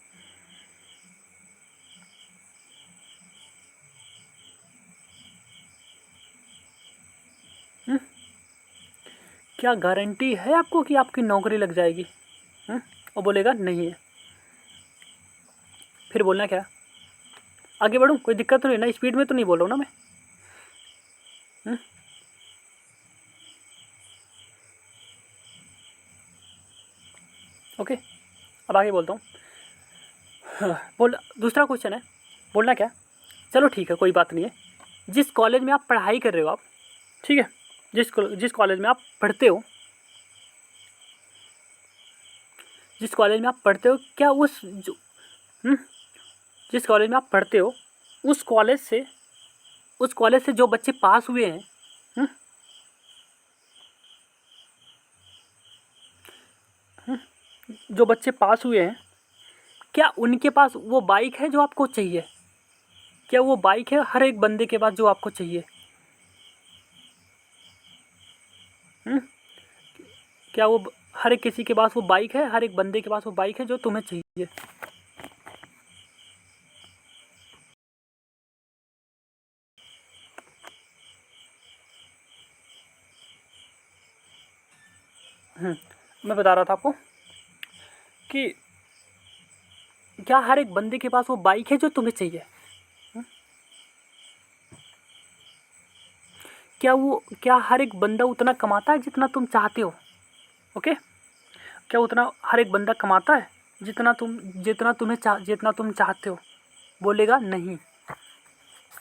हम्म, क्या गारंटी है आपको कि आपकी नौकरी लग जाएगी? वो बोलेगा नहीं है। फिर बोलना क्या, आगे बढ़ूँ, कोई दिक्कत तो नहीं ना, स्पीड में तो नहीं बोल रहा हूँ ना मैं? हम्म, ओके, अब आगे बोलता हूँ। बोल, दूसरा क्वेश्चन है, बोलना क्या, चलो ठीक है कोई बात नहीं है, जिस कॉलेज में आप पढ़ाई कर रहे हो आप, ठीक है, जिस कॉलेज में आप पढ़ते हो, जिस कॉलेज में आप पढ़ते हो क्या हम्म, जिस कॉलेज में आप पढ़ते हो उस कॉलेज से, उस कॉलेज से जो बच्चे पास हुए हैं, हम्म, जो बच्चे पास हुए हैं, क्या उनके पास वो बाइक है जो आपको चाहिए? क्या वो बाइक है हर एक बंदे के पास जो आपको चाहिए? हम्म, क्या वो हर एक किसी के पास वो बाइक है, हर एक बंदे के पास वो बाइक है जो तुम्हें चाहिए? मैं बता रहा था आपको कि क्या हर एक बंदे के पास वो बाइक है जो तुम्हें चाहिए? क्या हर एक बंदा उतना कमाता है जितना तुम चाहते हो? ओके, क्या उतना हर एक बंदा कमाता है जितना तुम चाहते हो? बोलेगा नहीं,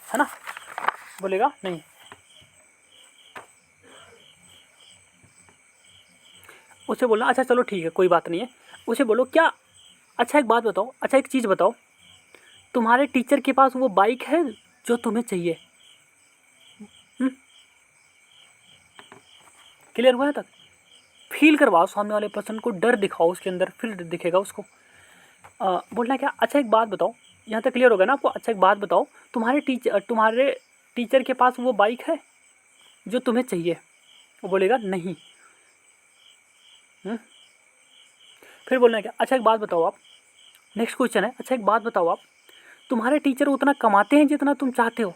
है ना? बोलेगा नहीं। उसे बोलना अच्छा चलो ठीक है कोई बात नहीं है। उसे बोलो क्या, अच्छा एक बात बताओ, अच्छा एक चीज़ बताओ, तुम्हारे टीचर के पास वो बाइक है जो तुम्हें चाहिए? क्लियर हुआ है तक? फील करवाओ सामने वाले पर्सन को, डर दिखाओ उसके अंदर, फिर दिखेगा उसको। बोलना क्या, अच्छा एक बात बताओ, यहाँ तक क्लियर होगा ना आपको? अच्छा एक बात बताओ, तुम्हारे टीचर के पास वो बाइक है जो तुम्हें चाहिए? वो बोलेगा नहीं। हम्म, फिर बोलना क्या, अच्छा एक बात बताओ आप, नेक्स्ट क्वेश्चन है, अच्छा एक बात बताओ आप, तुम्हारे टीचर उतना कमाते हैं जितना तुम चाहते हो?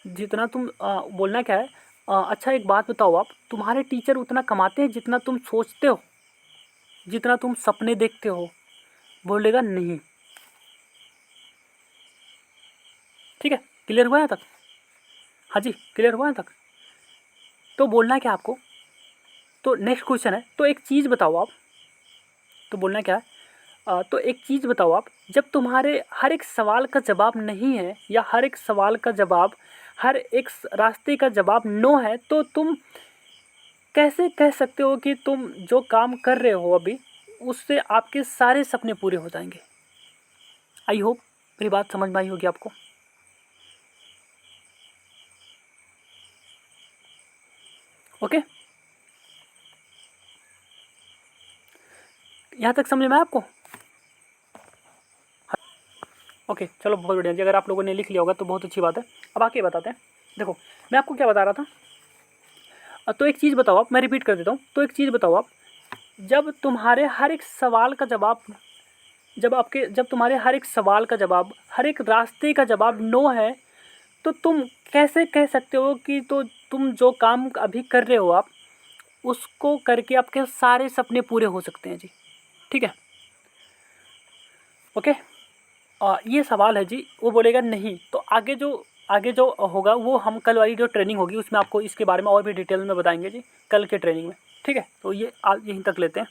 जितना तुम बोलना क्या है, अच्छा एक बात बताओ आप, तुम्हारे टीचर उतना कमाते हैं जितना तुम सोचते हो, जितना तुम सपने देखते हो? बोलेगा नहीं। ठीक है, क्लियर हुआ है तक? हाँ जी, क्लियर हुआ है तक? तो बोलना क्या आपको, तो नेक्स्ट क्वेश्चन है, तो एक चीज़ बताओ आप, तो बोलना क्या है, तो एक चीज़ बताओ आप, जब तुम्हारे हर एक सवाल का जवाब नहीं है या हर एक सवाल का जवाब, हर एक रास्ते का जवाब नो है, तो तुम कैसे कह सकते हो कि तुम जो काम कर रहे हो अभी उससे आपके सारे सपने पूरे हो जाएंगे। आई होप मेरी बात समझ में आई होगी आपको। ओके, यहाँ तक समझ में आया आपको? ओके चलो बहुत बढ़िया जी, अगर आप लोगों ने लिख लिया होगा तो बहुत अच्छी बात है। अब आके बताते हैं, देखो मैं आपको क्या बता रहा था। तो एक चीज़ बताओ आप, मैं रिपीट कर देता हूँ, तो एक चीज़ बताओ आप, जब तुम्हारे हर एक सवाल का जवाब, जब तुम्हारे हर एक सवाल का जवाब, हर एक रास्ते का जवाब नो है, तो तुम कैसे कह सकते हो कि तो तुम जो काम अभी कर रहे हो आप उसको करके आपके सारे सपने पूरे हो सकते हैं जी। ठीक है, ओके। ये सवाल है जी, वो बोलेगा नहीं, तो आगे जो होगा वो हम कल वाली जो ट्रेनिंग होगी उसमें आपको इसके बारे में और भी डिटेल में बताएंगे जी, कल के ट्रेनिंग में। ठीक है, तो ये आज यहीं तक लेते हैं।